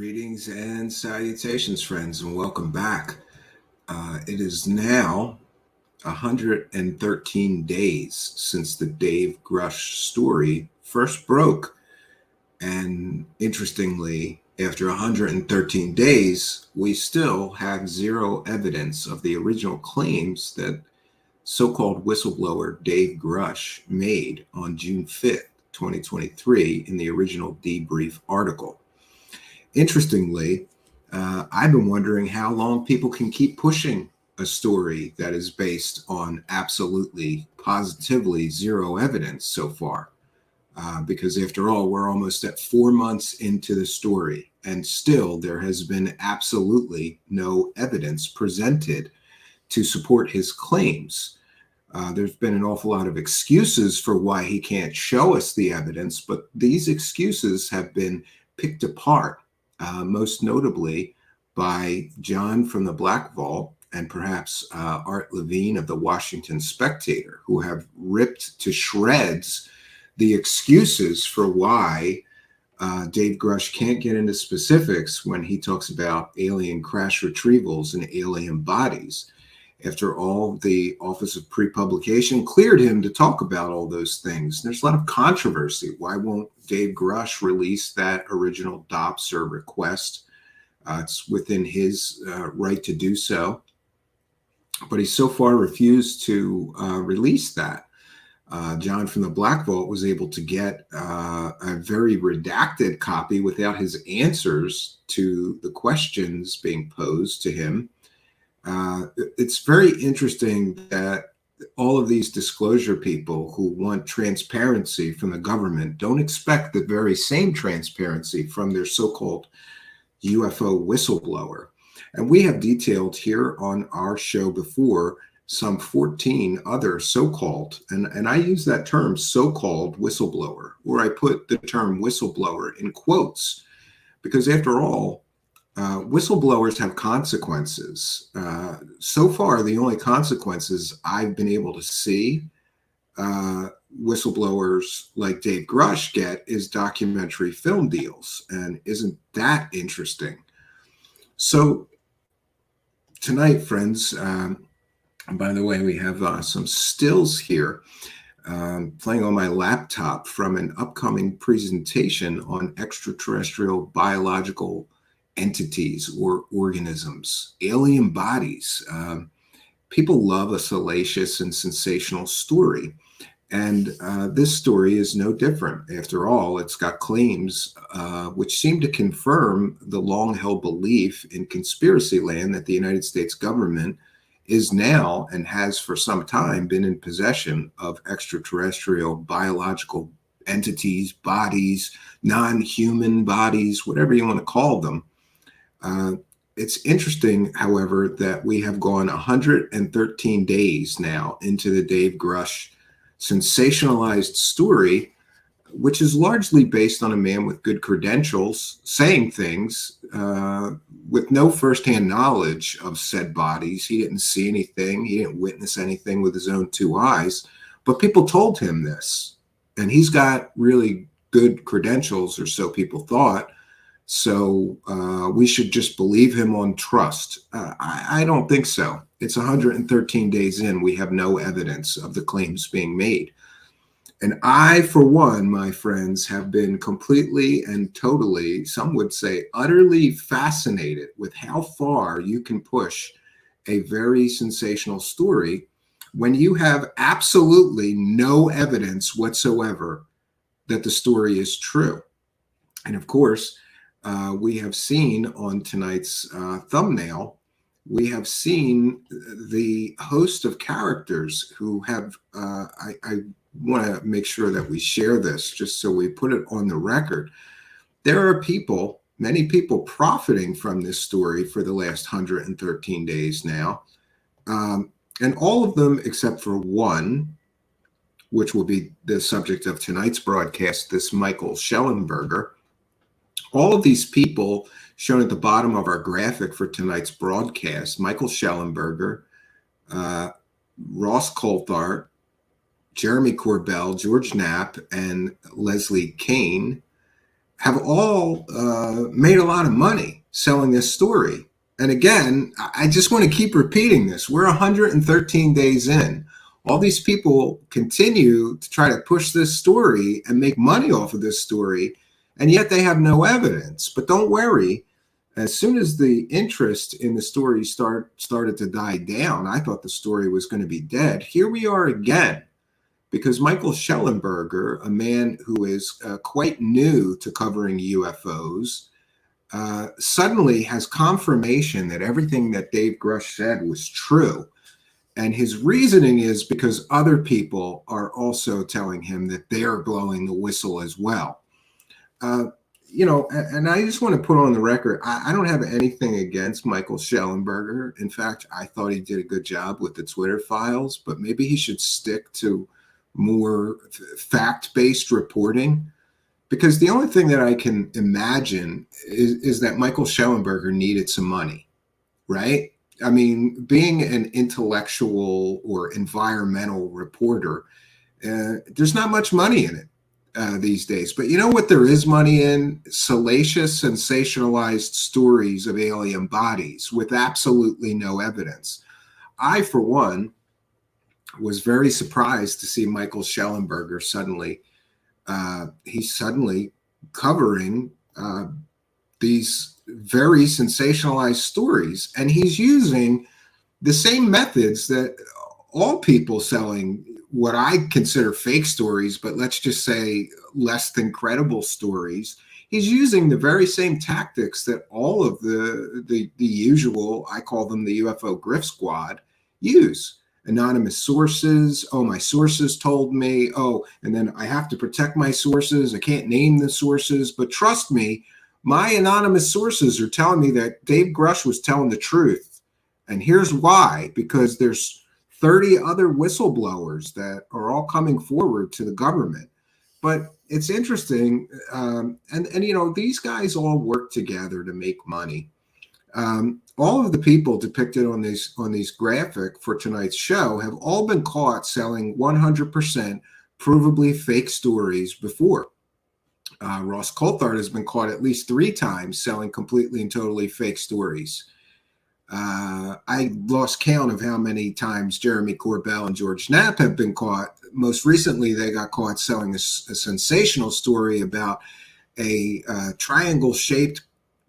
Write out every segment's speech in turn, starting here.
Greetings and salutations, friends, and welcome back. It is now 113 days since the Dave Grush story first broke. And interestingly, after 113 days, we still have zero evidence of the original claims that so-called whistleblower Dave Grush made on June 5th, 2023, in the original debrief article. Interestingly, I've been wondering how long people can keep pushing a story that is based on absolutely, positively zero evidence so far. Because after all, we're almost at 4 months into the story, and still there has been absolutely no evidence presented to support his claims. There's been an awful lot of excuses for why he can't show us the evidence, but these excuses have been picked apart. Most notably by John from the Black Vault and perhaps Art Levine of the Washington Spectator, who have ripped to shreds the excuses for why Dave Grush can't get into specifics when he talks about alien crash retrievals and alien bodies. After all, the Office of Pre-Publication cleared him to talk about all those things. There's a lot of controversy. Why won't Dave Grush release that original DOPS or request? It's within his right to do so. But he so far refused to release that. John from the Black Vault was able to get a very redacted copy without his answers to the questions being posed to him. It's very interesting that all of these disclosure people who want transparency from the government don't expect the very same transparency from their so-called UFO whistleblower. And we have detailed here on our show before some 14 other so-called, and I use that term so-called whistleblower, or I put the term whistleblower in quotes, because after all, whistleblowers have consequences. So far, the only consequences I've been able to see whistleblowers like Dave Grush get is documentary film deals. And isn't that interesting? So tonight, friends, and by the way, we have some stills here playing on my laptop from an upcoming presentation on extraterrestrial biological entities or organisms, alien bodies. People love a salacious and sensational story. And this story is no different. After all, it's got claims which seem to confirm the long-held belief in conspiracy land that the United States government is now and has for some time been in possession of extraterrestrial biological entities, bodies, non-human bodies, whatever you want to call them. It's interesting, however, that we have gone 113 days now into the Dave Grush sensationalized story, which is largely based on a man with good credentials saying things with no firsthand knowledge of said bodies. He didn't see anything. He didn't witness anything with his own two eyes, but people told him this, and he's got really good credentials, or so people thought. So we should just believe him on trust. I don't think so. It's 113 days in. We have no evidence of the claims being made. And I, for one, my friends, have been completely and totally, some would say utterly fascinated with how far you can push a very sensational story when you have absolutely no evidence whatsoever that the story is true. And of course, we have seen on tonight's thumbnail, we have seen the host of characters who have, I want to make sure that we share this just so we put it on the record. There are people, many people profiting from this story for the last 113 days now. And all of them except for one, which will be the subject of tonight's broadcast, this Michael Schellenberger. All of these people shown at the bottom of our graphic for tonight's broadcast, Michael Schellenberger, Ross Coulthart, Jeremy Corbell, George Knapp, and Leslie Kane, have all made a lot of money selling this story. And again, I just want to keep repeating this. We're 113 days in. All these people continue to try to push this story and make money off of this story, and yet they have no evidence. But don't worry. As soon as the interest in the story started to die down, I thought the story was going to be dead. Here we are again, because Michael Schellenberger, a man who is quite new to covering UFOs, suddenly has confirmation that everything that Dave Grush said was true. And his reasoning is because other people are also telling him that they're blowing the whistle as well. And I just want to put on the record, I don't have anything against Michael Schellenberger. In fact, I thought he did a good job with the Twitter files, but maybe he should stick to more fact-based reporting, because the only thing that I can imagine is that Michael Schellenberger needed some money, right? I mean, being an intellectual or environmental reporter, there's not much money in it these days. But you know what there is money in? Salacious, sensationalized stories of alien bodies with absolutely no evidence. I, for one, was very surprised to see Michael Schellenberger he's suddenly covering these very sensationalized stories. And he's using the same methods that all people selling what I consider fake stories, but let's just say less than credible stories. He's using the very same tactics that all of the usual, I call them the UFO grift squad, use. Anonymous sources. Oh, my sources told me. Oh, and then I have to protect my sources. I can't name the sources, but trust me, my anonymous sources are telling me that Dave Grush was telling the truth. And here's why: because there's 30 other whistleblowers that are all coming forward to the government. But it's interesting, and these guys all work together to make money. All of the people depicted on these graphic for tonight's show have all been caught selling 100% provably fake stories before. Ross Coulthard has been caught at least 3 times selling completely and totally fake stories. I lost count of how many times Jeremy Corbell and George Knapp have been caught. Most recently, they got caught selling a sensational story about a triangle-shaped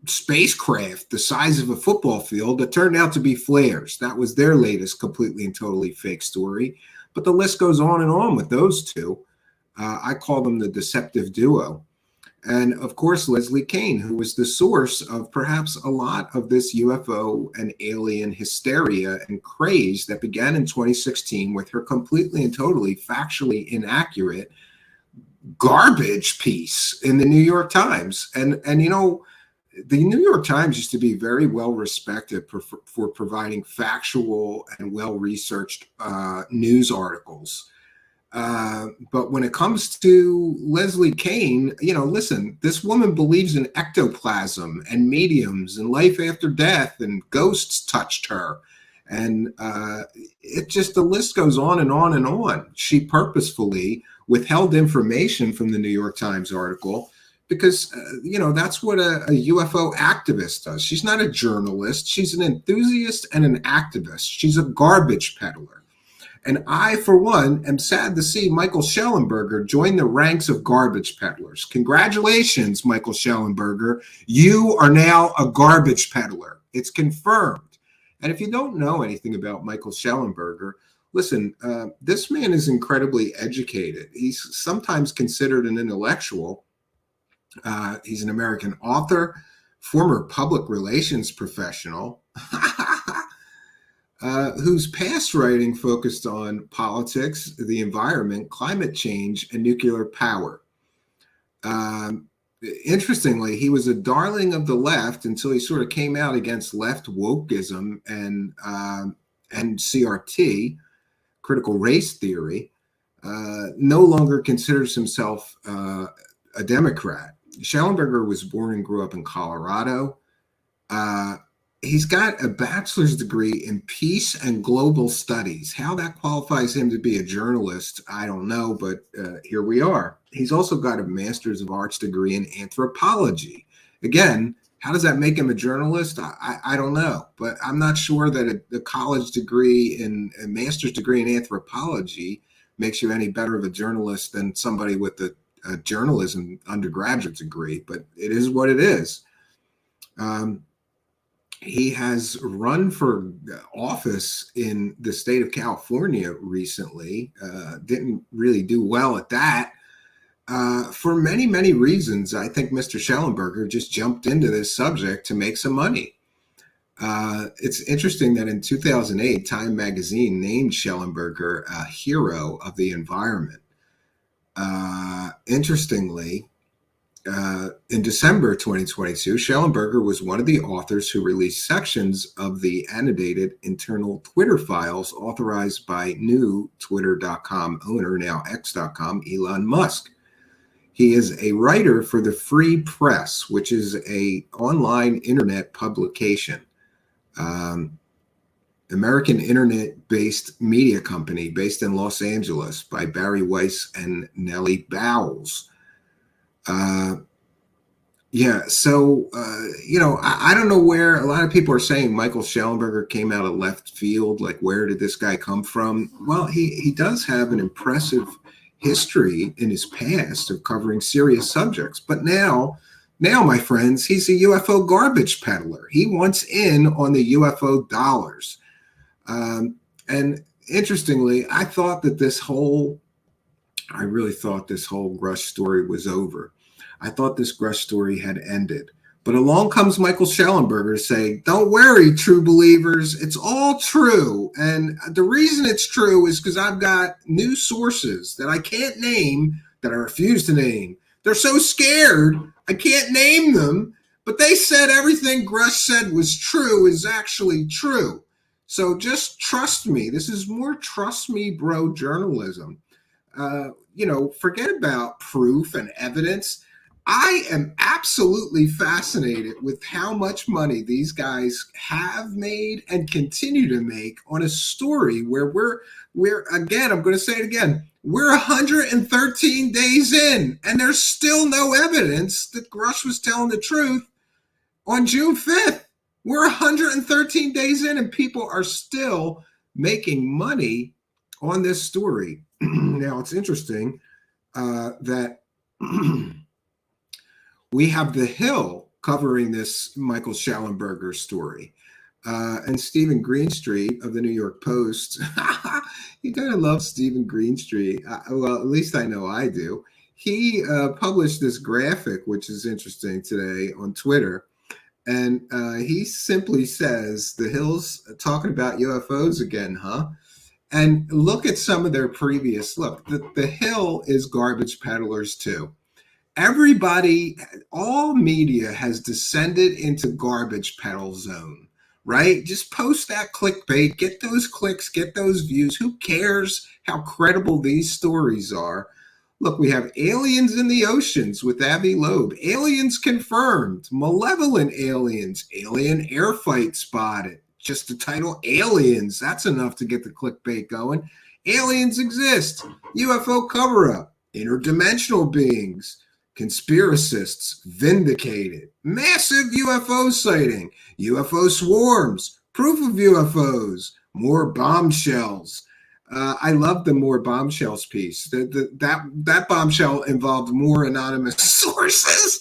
spacecraft the size of a football field that turned out to be flares. That was their latest completely and totally fake story. But the list goes on and on with those two. I call them the deceptive duo. And of course, Leslie Kean, who was the source of perhaps a lot of this UFO and alien hysteria and craze that began in 2016 with her completely and totally factually inaccurate garbage piece in the New York Times. And the New York Times used to be very well respected for providing factual and well-researched news articles. But when it comes to Leslie Kean, listen, this woman believes in ectoplasm and mediums and life after death, and ghosts touched her. And the list goes on and on and on. She purposefully withheld information from the New York Times article because, that's what a UFO activist does. She's not a journalist. She's an enthusiast and an activist. She's a garbage peddler. And I, for one, am sad to see Michael Schellenberger join the ranks of garbage peddlers. Congratulations, Michael Schellenberger. You are now a garbage peddler. It's confirmed. And if you don't know anything about Michael Schellenberger, listen, this man is incredibly educated. He's sometimes considered an intellectual. He's an American author, former public relations professional, whose past writing focused on politics, the environment, climate change, and nuclear power. Interestingly, he was a darling of the left until he sort of came out against left wokeism and CRT, critical race theory. No longer considers himself a Democrat. Schellenberger was born and grew up in Colorado. He's got a bachelor's degree in peace and global studies. How that qualifies him to be a journalist, I don't know, but here we are. He's also got a Master's of Arts degree in anthropology. Again, how does that make him a journalist? I don't know, but I'm not sure that a college degree and a master's degree in anthropology makes you any better of a journalist than somebody with a journalism undergraduate degree, but it is what it is. He has run for office in the state of California recently, didn't really do well at that. For many, many reasons. I think Mr. Schellenberger just jumped into this subject to make some money. It's interesting that in 2008, Time magazine named Schellenberger a hero of the environment. Interestingly, in December 2022, Schellenberger was one of the authors who released sections of the annotated internal Twitter files authorized by new Twitter.com owner, now X.com, Elon Musk. He is a writer for the Free Press, which is an online internet publication, American internet-based media company based in Los Angeles by Barry Weiss and Nellie Bowles. I don't know where a lot of people are saying Michael Schellenberger came out of left field. Like, where did this guy come from? Well, he does have an impressive history in his past of covering serious subjects. But now, my friends, he's a UFO garbage peddler. He wants in on the UFO dollars. And interestingly, I really thought this whole Grush story was over. I thought this Grush story had ended. But along comes Michael Schellenberger to say, don't worry, true believers, it's all true. And the reason it's true is because I've got new sources that I can't name, that I refuse to name. They're so scared, I can't name them, but they said everything Grush said was true is actually true. So just trust me. This is more trust me, bro journalism. Forget about proof and evidence. I am absolutely fascinated with how much money these guys have made and continue to make on a story where we're again, I'm going to say it again, we're 113 days in and there's still no evidence that Grush was telling the truth on June 5th. We're 113 days in and people are still making money on this story. Now, it's interesting that we have The Hill covering this Michael Schellenberger story. And Stephen Greenstreet of the New York Post, you kind of love Stephen Greenstreet. Well, at least I know I do. He published this graphic, which is interesting today on Twitter. And he simply says, The Hill's talking about UFOs again, huh? And look at some of their previous, the Hill is garbage peddlers too. Everybody, all media has descended into garbage peddle zone, right? Just post that clickbait, get those clicks, get those views. Who cares how credible these stories are? Look, we have aliens in the oceans with Avi Loeb. Aliens confirmed. Malevolent aliens. Alien air fight spotted. Just the title aliens. That's enough to get the clickbait going. Aliens exist. UFO cover-up. Interdimensional beings. Conspiracists vindicated. Massive UFO sighting. UFO swarms. Proof of UFOs. More bombshells. I love the more bombshells piece. That bombshell involved more anonymous sources.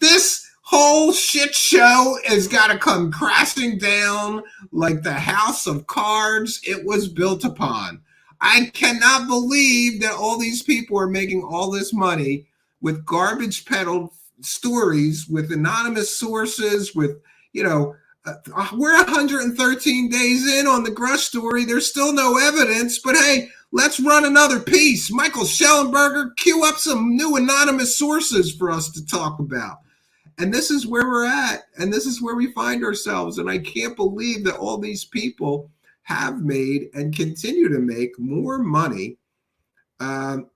This whole shit show has got to come crashing down like the house of cards it was built upon. I cannot believe that all these people are making all this money with garbage peddled stories, with anonymous sources, with, we're 113 days in on the Grush story. There's still no evidence, but hey, let's run another piece. Michael Schellenberger, cue up some new anonymous sources for us to talk about. And this is where we're at, and this is where we find ourselves. And I can't believe that all these people have made and continue to make more money on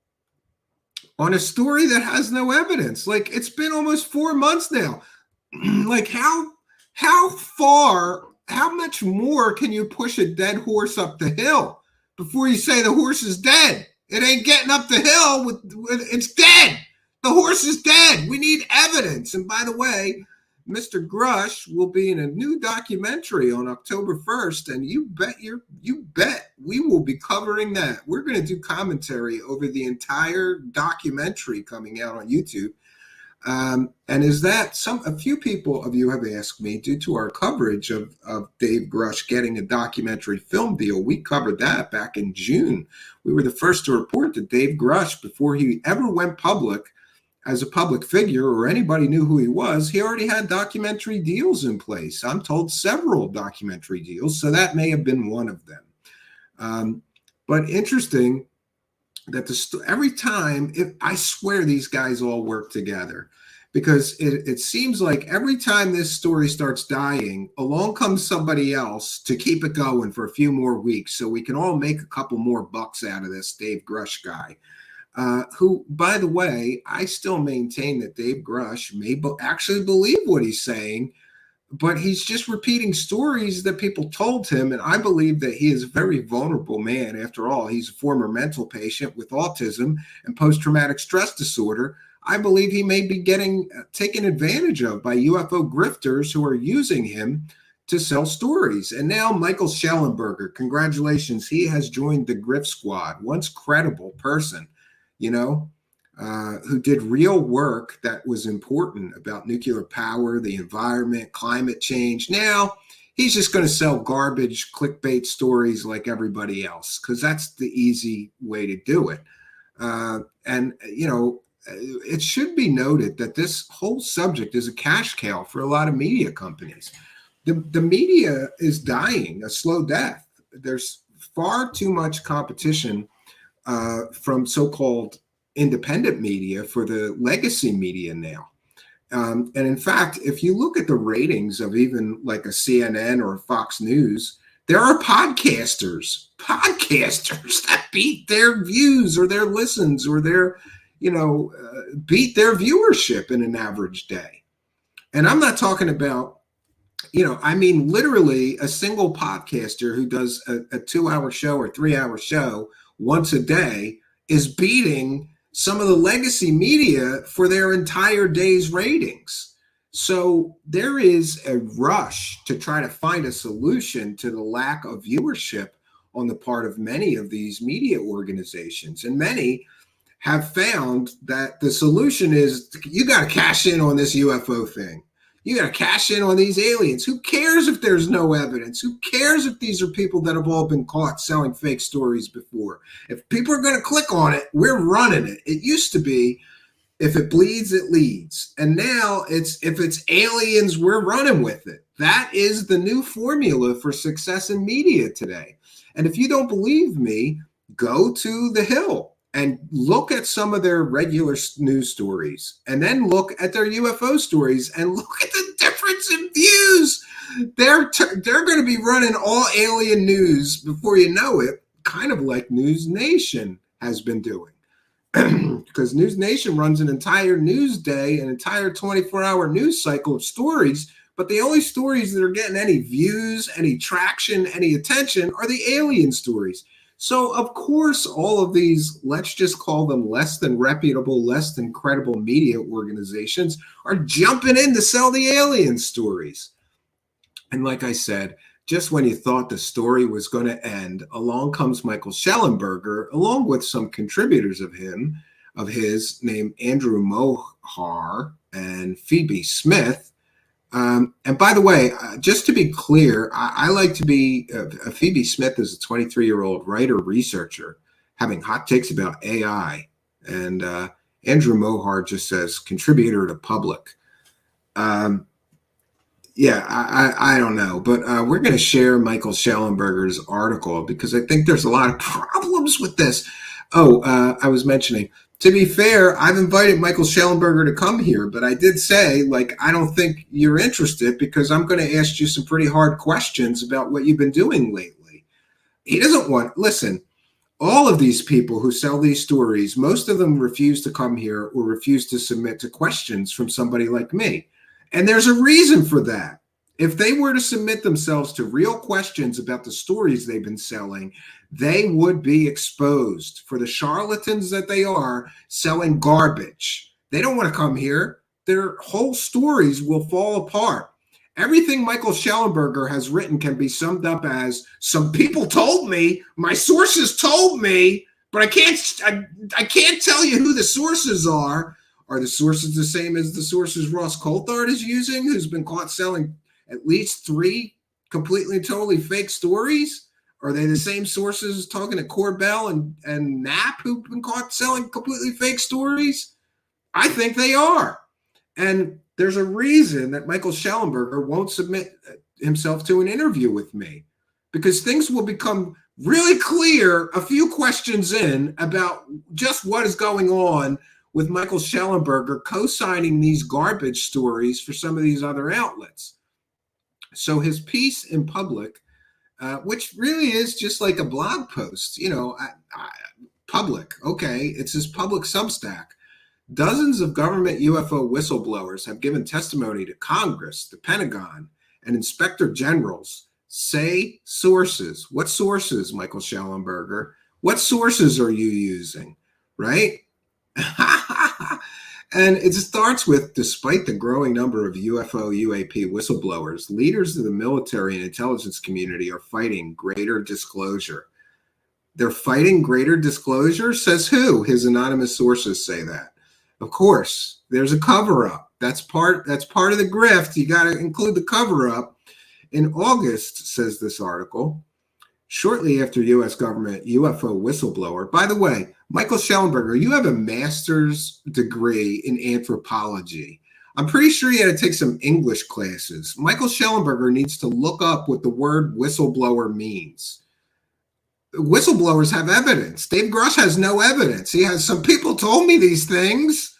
a story that has no evidence. Like, it's been almost 4 months now. Like, how much more can you push a dead horse up the hill before you say the horse is dead? It ain't getting up the hill with it's dead. The horse is dead. We need evidence. And by the way, Mr. Grush will be in a new documentary on October 1st, and you bet we will be covering that. We're going to do commentary over the entire documentary coming out on YouTube. And is that a few people of you have asked me, due to our coverage of Dave Grush getting a documentary film deal. We covered that back in June. We were the first to report that Dave Grush, before he ever went public as a public figure or anybody knew who he was, he already had documentary deals in place. I'm told several documentary deals, so that may have been one of them. But interesting that every time, I swear these guys all work together, because it seems like every time this story starts dying, along comes somebody else to keep it going for a few more weeks so we can all make a couple more bucks out of this Dave Grush guy, who, by the way, I still maintain that Dave Grush may actually believe what he's saying, but he's just repeating stories that people told him. And I believe that he is a very vulnerable man. After all, he's a former mental patient with autism and post-traumatic stress disorder. I believe he may be getting taken advantage of by UFO grifters who are using him to sell stories. And now Michael Schellenberger, congratulations. He has joined the grift squad. Once credible person, who did real work that was important about nuclear power, the environment, climate change. Now he's just going to sell garbage clickbait stories like everybody else, because that's the easy way to do it. It should be noted that this whole subject is a cash cow for a lot of media companies. The media is dying a slow death. There's far too much competition from so-called independent media for the legacy media now. And in fact, if you look at the ratings of even like a CNN or Fox News, there are podcasters that beat their views or their listens or their, beat their viewership in an average day. And I'm not talking about, I mean, literally a single podcaster who does a 2-hour show or 3-hour show once a day is beating some of the legacy media for their entire day's ratings. So there is a rush to try to find a solution to the lack of viewership on the part of many of these media organizations. And many have found that the solution is, you got to cash in on this UFO thing. You got to cash in on these aliens. Who cares if there's no evidence? Who cares if these are people that have all been caught selling fake stories before? If people are going to click on it, we're running it. It used to be, if it bleeds, it leads. And now if it's aliens, we're running with it. That is the new formula for success in media today. And if you don't believe me, go to The Hill and look at some of their regular news stories, and then look at their UFO stories and look at the difference in views. They're going to be running all alien news before you know it, kind of like News Nation has been doing. Because News Nation runs an entire news day, an entire 24-hour news cycle of stories, but the only stories that are getting any views, any traction, any attention are the alien stories. So, of course, all of these, let's just call them less than reputable, less than credible media organizations are jumping in to sell the alien stories. And like I said, just when you thought the story was going to end, along comes Michael Schellenberger, along with some contributors of his named Andrew Mohar and Phoebe Smith. And by the way, just to be clear, I like to be, Phoebe Smith is a 23-year-old writer, researcher, having hot takes about AI. And Andrew Mohar just says contributor to Public. I don't know, but we're going to share Michael Schellenberger's article because I think there's a lot of problems with this. I was mentioning, to be fair, I've invited Michael Schellenberger to come here, but I did say, I don't think you're interested because I'm going to ask you some pretty hard questions about what you've been doing lately. He doesn't want, listen, all of these people who sell these stories, most of them refuse to come here or refuse to submit to questions from somebody like me. And there's a reason for that. If they were to submit themselves to real questions about the stories they've been selling, they would be exposed for the charlatans that they are selling garbage. They don't want to come here. Their whole stories will fall apart. Everything Michael Schellenberger has written can be summed up as some people told me, my sources told me, but I can't tell you who the sources are. Are the sources the same as the sources Ross Coulthard is using, who's been caught selling at least 3 completely and totally fake stories? Are they the same sources talking to Corbell and Knapp who've been caught selling completely fake stories? I think they are. And there's a reason that Michael Schellenberger won't submit himself to an interview with me, because things will become really clear a few questions in about just what is going on with Michael Schellenberger co-signing these garbage stories for some of these other outlets. So his piece in public, which really is just like a blog post, public, okay, it's his public Substack. Dozens of government UFO whistleblowers have given testimony to Congress, the Pentagon, and inspector generals. Say sources. What sources, Michael Schellenberger? What sources are you using? Right? And it starts with, despite the growing number of UFO, UAP whistleblowers, leaders of the military and intelligence community are fighting greater disclosure. They're fighting greater disclosure? Says who? His anonymous sources say that. Of course, there's a cover-up. That's part of the grift. You got to include the cover-up. In August, says this article, shortly after U.S. government UFO whistleblower. By the way, Michael Schellenberger, you have a master's degree in anthropology. I'm pretty sure you had to take some English classes. Michael Schellenberger needs to look up what the word whistleblower means. Whistleblowers have evidence. Dave Grush has no evidence. He has some people told me these things,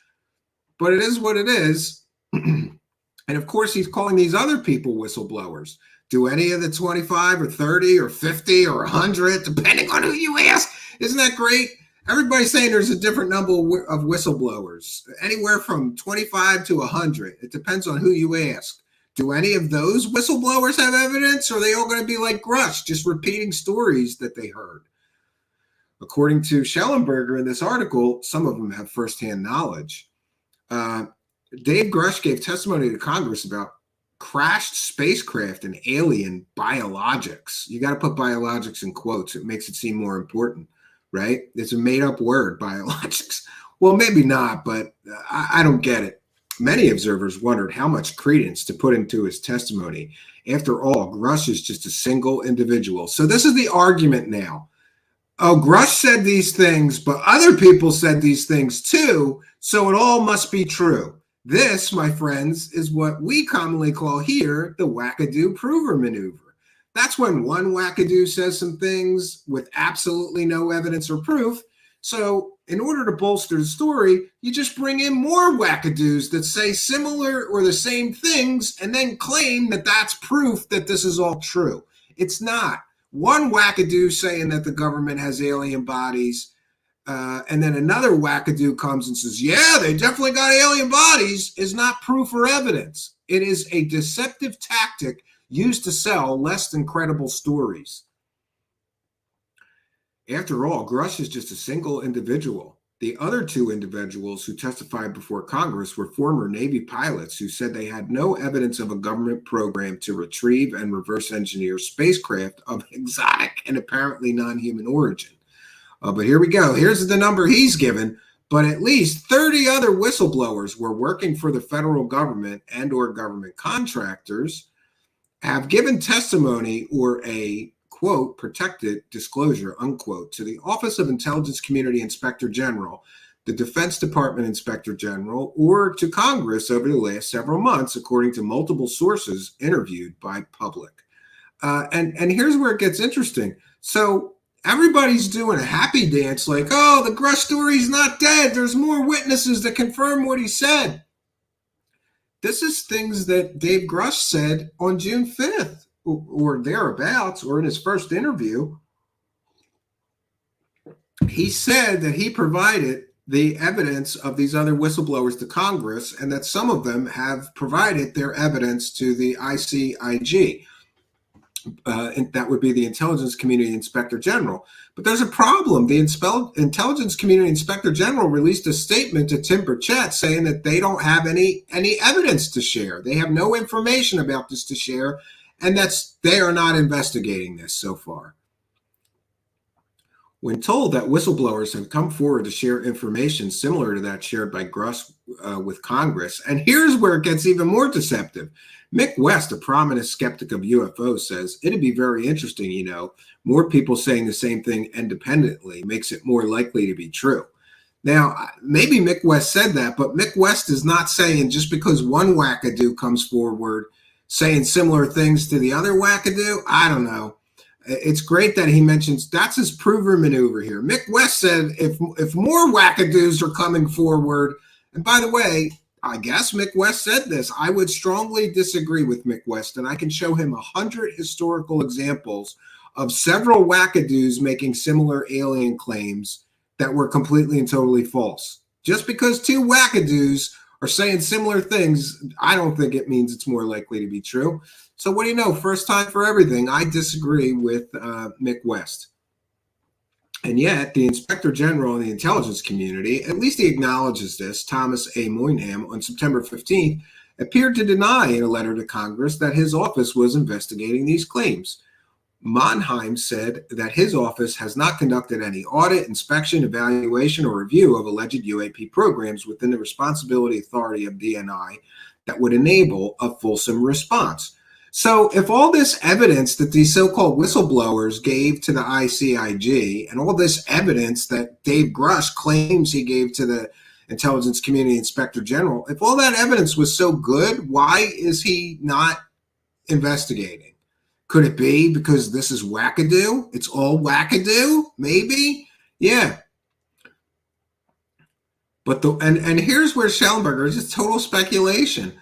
but it is what it is. And of course, he's calling these other people whistleblowers. Do any of the 25 or 30 or 50 or 100, depending on who you ask? Isn't that great? Everybody's saying there's a different number of whistleblowers, anywhere from 25 to 100. It depends on who you ask. Do any of those whistleblowers have evidence, or are they all going to be like Grush, just repeating stories that they heard? According to Schellenberger in this article, some of them have firsthand knowledge. Dave Grush gave testimony to Congress about crashed spacecraft and alien biologics. You got to put biologics in quotes. It makes it seem more important, right? It's a made-up word, biologics. Well, maybe not, but I don't get it. Many observers wondered how much credence to put into his testimony. After all, Grush is just a single individual. So this is the argument now. Oh, Grush said these things, but other people said these things too, so it all must be true. This, my friends, is what we commonly call here the wackadoo prover maneuver. That's when one wackadoo says some things with absolutely no evidence or proof. So in order to bolster the story, you just bring in more wackadoos that say similar or the same things and then claim that that's proof that this is all true. It's not. One wackadoo saying that the government has alien bodies, and then another wackadoo comes and says, yeah, they definitely got alien bodies, is not proof or evidence. It is a deceptive tactic used to sell less than credible stories. After all, Grush is just a single individual. The other 2 individuals who testified before Congress were former Navy pilots who said they had no evidence of a government program to retrieve and reverse engineer spacecraft of exotic and apparently non-human origin. But here we go. Here's the number he's given. But at least 30 other whistleblowers were working for the federal government and or government contractors have given testimony or a, quote, protected disclosure, unquote, to the Office of Intelligence Community Inspector General, the Defense Department Inspector General, or to Congress over the last several months, according to multiple sources interviewed by public. And here's where it gets interesting. So everybody's doing a happy dance like, oh, the Grush story's not dead. There's more witnesses that confirm what he said. This is things that Dave Grush said on June 5th or thereabouts, or in his first interview. He said that he provided the evidence of these other whistleblowers to Congress, and that some of them have provided their evidence to the ICIG. And that would be the Intelligence Community Inspector General. But there's a problem. The Intelligence Community Inspector General released a statement to Tim Burchett saying that they don't have any evidence to share. They have no information about this to share, and they are not investigating this so far. When told that whistleblowers have come forward to share information similar to that shared by Grush with Congress, and here's where it gets even more deceptive. Mick West, a prominent skeptic of UFOs, says, it'd be very interesting, more people saying the same thing independently makes it more likely to be true. Now, maybe Mick West said that, but Mick West is not saying just because one wackadoo comes forward saying similar things to the other wackadoo. I don't know. It's great that he mentions that's his proven maneuver here. Mick West said if more wackadoos are coming forward, and by the way, I guess Mick West said this, I would strongly disagree with Mick West, and I can show him 100 historical examples of several wackadoos making similar alien claims that were completely and totally false. Just because two wackadoos are saying similar things, I don't think it means it's more likely to be true. So what do you know? First time for everything. I disagree with Mick West. And yet, the Inspector General in the intelligence community, at least he acknowledges this, Thomas A. Moynihan, on September 15th, appeared to deny in a letter to Congress that his office was investigating these claims. Monheim said that his office has not conducted any audit, inspection, evaluation, or review of alleged UAP programs within the responsibility authority of DNI that would enable a fulsome response. So if all this evidence that these so-called whistleblowers gave to the ICIG and all this evidence that Dave Grush claims he gave to the Intelligence Community Inspector General, if all that evidence was so good, why is he not investigating? Could it be because this is wackadoo? It's all wackadoo? Maybe? Yeah. But and here's where Schellenberger is just total speculation.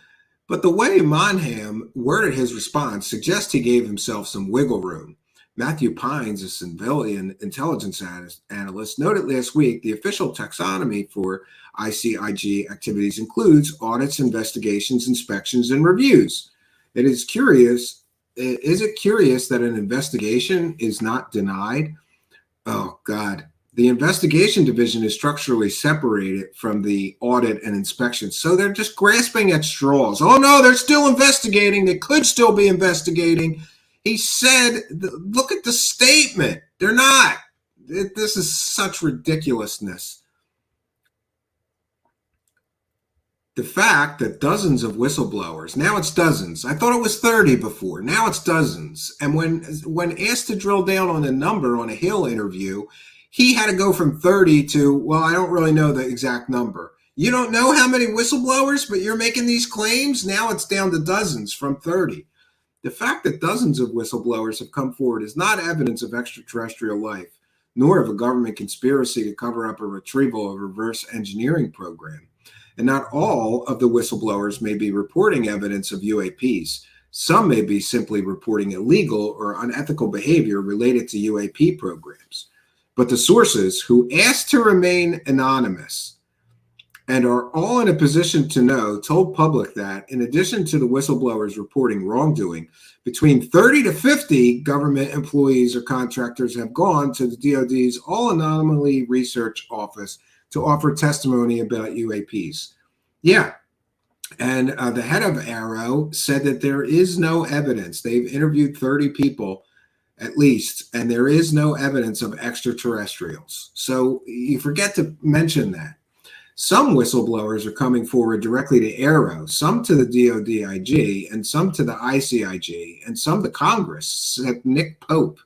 But the way Monheim worded his response suggests he gave himself some wiggle room. Matthew Pines, a civilian intelligence analyst, noted last week the official taxonomy for ICIG activities includes audits, investigations, inspections, and reviews. It is curious. Is it curious that an investigation is not denied? Oh, God. The investigation division is structurally separated from the audit and inspection. So they're just grasping at straws. Oh, no, they're still investigating. They could still be investigating. He said, look at the statement. They're not. This is such ridiculousness. The fact that dozens of whistleblowers, now it's dozens. I thought it was 30 before. Now it's dozens. And when asked to drill down on a number on a Hill interview, he had to go from 30 to, well, I don't really know the exact number. You don't know how many whistleblowers, but you're making these claims? Now it's down to dozens from 30. The fact that dozens of whistleblowers have come forward is not evidence of extraterrestrial life, nor of a government conspiracy to cover up a retrieval of a reverse engineering program. And not all of the whistleblowers may be reporting evidence of UAPs. Some may be simply reporting illegal or unethical behavior related to UAP programs. But the sources who asked to remain anonymous and are all in a position to know told public that, in addition to the whistleblowers reporting wrongdoing, between 30 to 50 government employees or contractors have gone to the DoD's All-Anomaly Research Office to offer testimony about UAPs. Yeah. And the head of AARO said that there is no evidence. They've interviewed 30 people at least, and there is no evidence of extraterrestrials. So you forget to mention that. Some whistleblowers are coming forward directly to AARO, some to the DoDIG, and some to the ICIG, and some to Congress, said Nick Pope,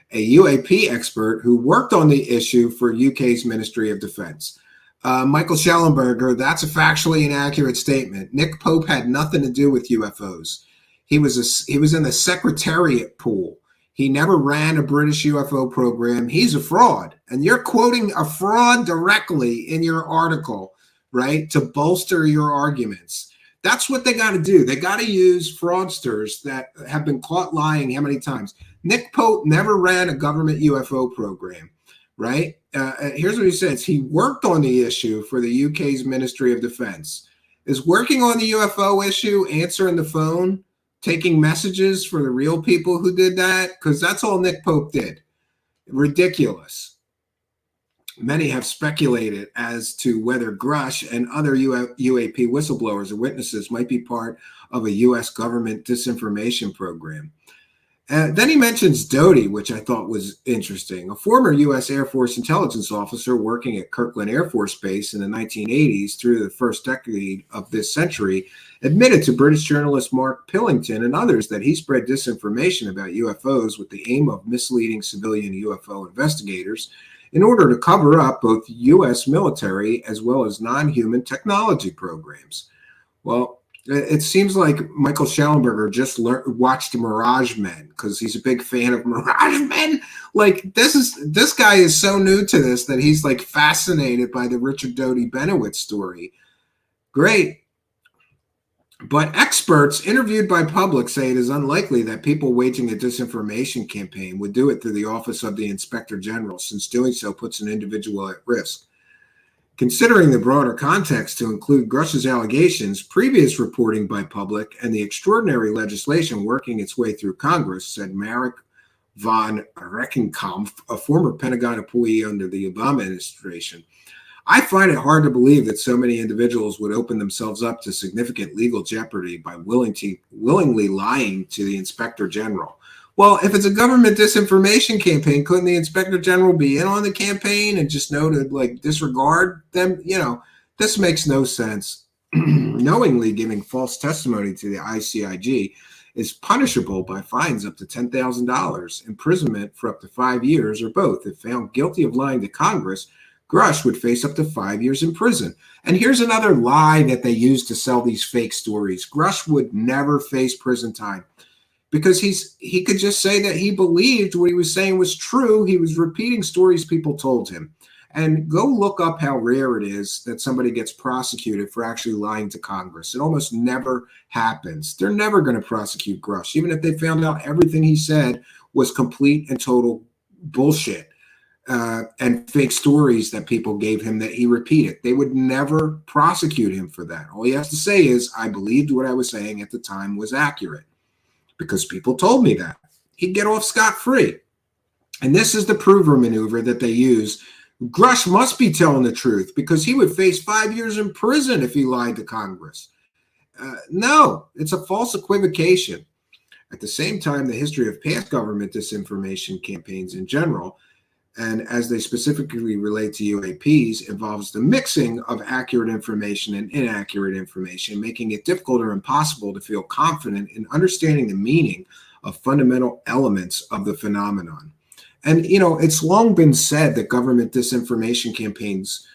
a UAP expert who worked on the issue for UK's Ministry of Defense. Michael Schellenberger, that's a factually inaccurate statement. Nick Pope had nothing to do with UFOs. He was in the Secretariat pool. He never ran a British UFO program. He's a fraud. And you're quoting a fraud directly in your article, right, to bolster your arguments. That's what they got to do. They got to use fraudsters that have been caught lying how many times? Nick Pope never ran a government UFO program. right? Here's what he says. He worked on the issue for the UK's Ministry of Defense. Is working on the UFO issue, answering the phone, taking messages for the real people who did that? Because that's all Nick Pope did. Ridiculous. Many have speculated as to whether Grush and other UAP whistleblowers or witnesses might be part of a U.S. government disinformation program. Then he mentions Doty, which I thought was interesting. A former U.S. Air Force intelligence officer working at Kirtland Air Force Base in the 1980s through the first decade of this century admitted to British journalist Mark Pillington and others that he spread disinformation about UFOs with the aim of misleading civilian UFO investigators in order to cover up both U.S. military as well as non-human technology programs. Well, it seems like Michael Schellenberger just watched Mirage Men because he's a big fan of Mirage Men. Like this guy is so new to this that he's like fascinated by the Richard Doty Benowitz story. Great. But experts interviewed by Public say it is unlikely that people waging a disinformation campaign would do it through the Office of the Inspector General, since doing so puts an individual at risk. Considering the broader context to include Grush's allegations, previous reporting by Public, and the extraordinary legislation working its way through Congress, said Marek von Reckenkampf, a former Pentagon employee under the Obama administration, I find it hard to believe that so many individuals would open themselves up to significant legal jeopardy by willingly lying to the Inspector General. Well, if it's a government disinformation campaign, couldn't the Inspector General be in on the campaign and just know to like disregard them? You know, this makes no sense. Knowingly giving false testimony to the ICIG is punishable by fines up to $10,000, imprisonment for up to 5 years, or both. If found guilty of lying to Congress, Grush would face up to 5 years in prison. And here's another lie that they use to sell these fake stories. Grush would never face prison time because he could just say that he believed what he was saying was true. He was repeating stories people told him. And go look up how rare it is that somebody gets prosecuted for actually lying to Congress. It almost never happens. They're never going to prosecute Grush, even if they found out everything he said was complete and total bullshit. And fake stories that people gave him that he repeated. They would never prosecute him for that. All he has to say is, I believed what I was saying at the time was accurate because people told me that. He'd get off scot-free. And this is the prover maneuver that they use. Grush must be telling the truth because he would face 5 years in prison if he lied to Congress. No, it's a false equivocation. At the same time, the history of past government disinformation campaigns in general, and as they specifically relate to UAPs, involves the mixing of accurate information and inaccurate information, making it difficult or impossible to feel confident in understanding the meaning of fundamental elements of the phenomenon. And, you know, it's long been said that government disinformation campaigns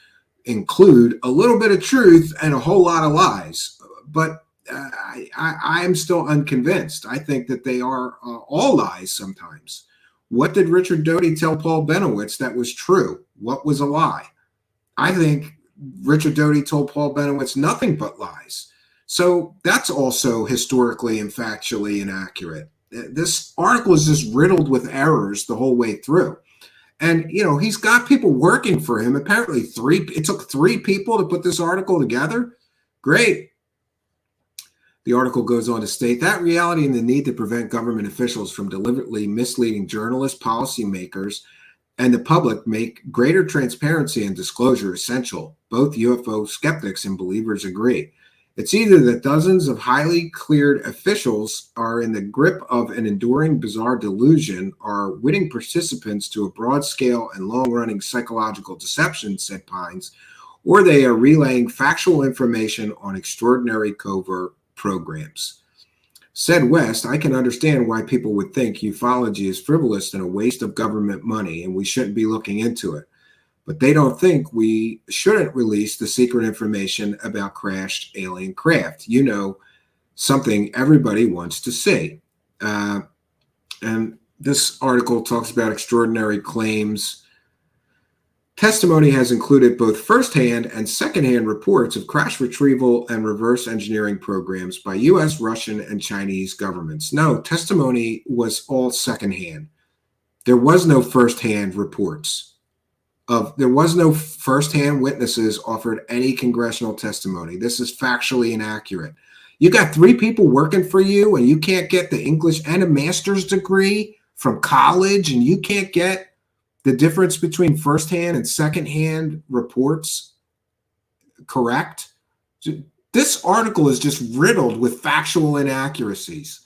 include a little bit of truth and a whole lot of lies. But I am still unconvinced. I think that they are all lies sometimes. What did Richard Doty tell Paul Benowitz that was true? What was a lie? I think Richard Doty told Paul Benowitz nothing but lies. So that's also historically and factually inaccurate. This article is just riddled with errors the whole way through. And, you know, he's got people working for him. Apparently it took three people to put this article together. Great. The article goes on to state that reality and the need to prevent government officials from deliberately misleading journalists, policymakers, and the public make greater transparency and disclosure essential. Both UFO skeptics and believers agree. It's either that dozens of highly cleared officials are in the grip of an enduring bizarre delusion, are witting participants to a broad scale and long-running psychological deception, said Pines, or they are relaying factual information on extraordinary covert programs. Said West, I can understand why people would think ufology is frivolous and a waste of government money, and we shouldn't be looking into it. But they don't think we shouldn't release the secret information about crashed alien craft. You know, something everybody wants to see. And this article talks about extraordinary claims. Testimony has included both firsthand and secondhand reports of crash retrieval and reverse engineering programs by U.S., Russian, and Chinese governments. No, testimony was all secondhand. There was no firsthand reports. there was no firsthand witnesses offered any congressional testimony. This is factually inaccurate. You got 3 people working for you and you can't get the English and a master's degree from college, and you can't get the difference between firsthand and secondhand reports correct. This article is just riddled with factual inaccuracies.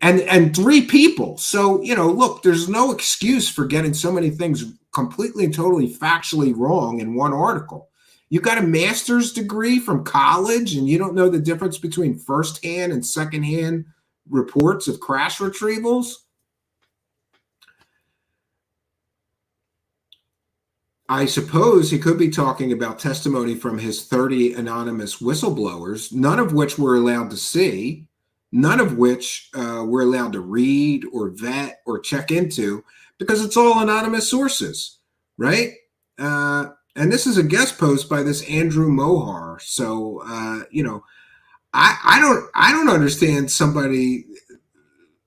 And 3 people. So, look, there's no excuse for getting so many things completely and totally factually wrong in one article. You got a master's degree from college and you don't know the difference between firsthand and secondhand reports of crash retrievals? I suppose he could be talking about testimony from his 30 anonymous whistleblowers, none of which we're allowed to see, none of which we're allowed to read or vet or check into, because it's all anonymous sources, right? And this is a guest post by this Andrew Mohar. So, I don't understand somebody.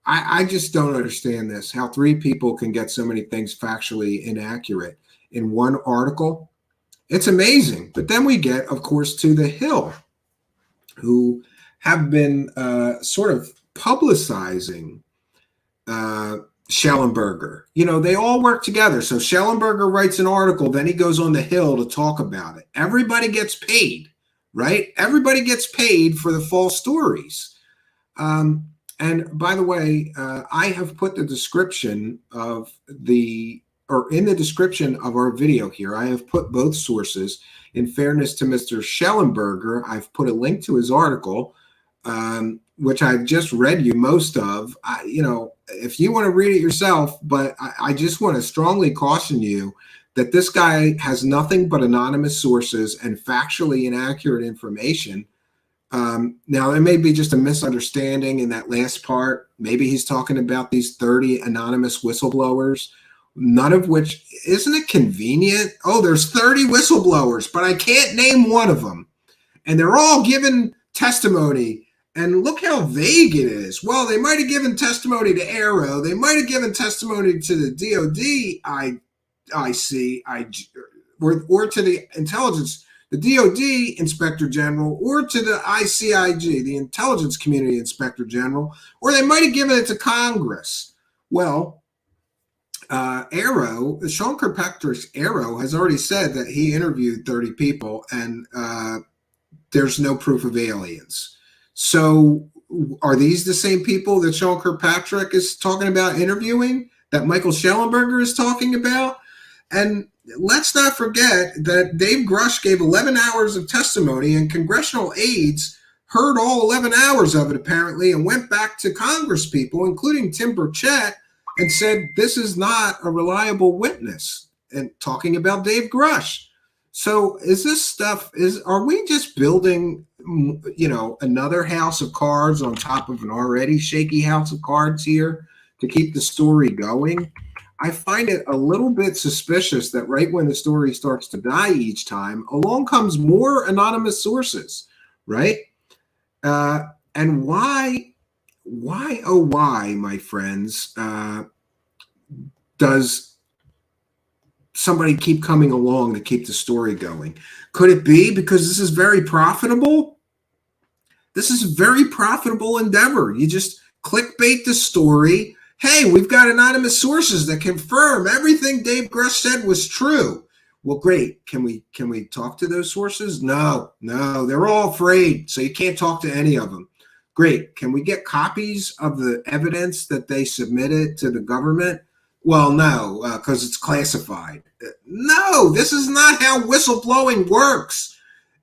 I just don't understand this, how 3 people can get so many things factually inaccurate in one article. It's amazing. But then we get, of course, to the Hill, who have been sort of publicizing Schellenberger. They all work together. So Schellenberger writes an article, then he goes on the Hill to talk about it. Everybody gets paid, right? Everybody gets paid for the false stories. And by the way, I have put the description of in the description of our video here, I have put both sources. In fairness to Mr. Schellenberger, I've put a link to his article, which I've just read you most of. If you want to read it yourself, but I just want to strongly caution you that this guy has nothing but anonymous sources and factually inaccurate information. Now, there may be just a misunderstanding in that last part. Maybe he's talking about these 30 anonymous whistleblowers, none of which, isn't it convenient? Oh, there's 30 whistleblowers, but I can't name one of them. And they're all giving testimony. And look how vague it is. Well, they might have given testimony to Arrow. They might have given testimony to the DOD, or to the intelligence, the DOD Inspector General, or to the ICIG, the Intelligence Community Inspector General, or they might have given it to Congress. Well, Arrow, Sean Kirkpatrick's Arrow has already said that he interviewed 30 people and there's no proof of aliens. So are these the same people that Sean Kirkpatrick is talking about interviewing, that Michael Schellenberger is talking about? And let's not forget that Dave Grush gave 11 hours of testimony, and congressional aides heard all 11 hours of it apparently and went back to Congress people, including Tim Burchett, and said this is not a reliable witness, and talking about Dave Grush. So is this stuff, are we just building, another house of cards on top of an already shaky house of cards here to keep the story going? I find it a little bit suspicious that right when the story starts to die each time, along comes more anonymous sources, right? And why, oh why, my friends, does somebody keep coming along to keep the story going? Could it be because this is very profitable? This is a very profitable endeavor. You just clickbait the story. Hey, we've got anonymous sources that confirm everything Dave Grush said was true. Well, great. Can we talk to those sources? No, they're all afraid, so you can't talk to any of them. Great. Can we get copies of the evidence that they submitted to the government? Well, no, because it's classified. No, this is not how whistleblowing works.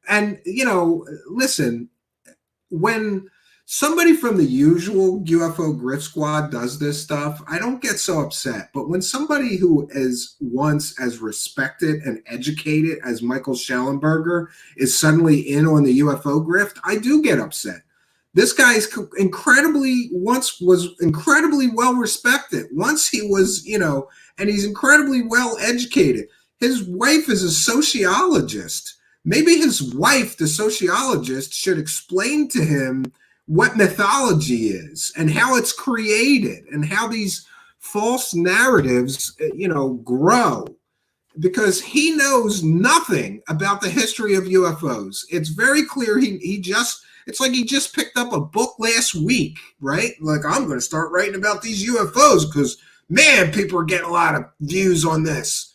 And, listen, when somebody from the usual UFO Grift Squad does this stuff, I don't get so upset. But when somebody who is once as respected and educated as Michael Schellenberger is suddenly in on the UFO grift, I do get upset. This guy is once was incredibly well respected. Once he was, and he's incredibly well educated. His wife is a sociologist. Maybe his wife, the sociologist, should explain to him what mythology is and how it's created and how these false narratives, grow. because he knows nothing about the history of UFOs. It's very clear it's like he just picked up a book last week, right? Like, I'm going to start writing about these UFOs because, man, people are getting a lot of views on this.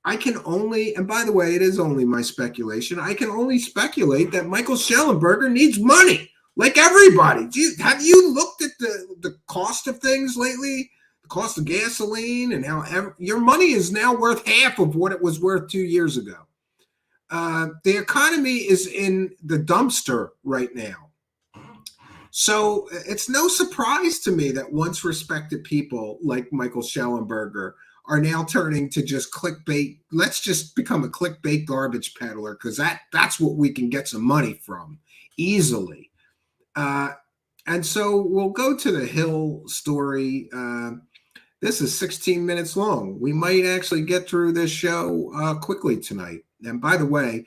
I can only, and by the way, it is only my speculation, I can only speculate that Michael Schellenberger needs money, like everybody. Have you looked at the cost of things lately? The cost of gasoline and how your money is now worth half of what it was worth 2 years ago. The economy is in the dumpster right now. So it's no surprise to me that once respected people like Michael Schellenberger are now turning to just clickbait. Let's just become a clickbait garbage peddler because that's what we can get some money from easily. And so we'll go to the Hill story. This is 16 minutes long. We might actually get through this show quickly tonight. And by the way,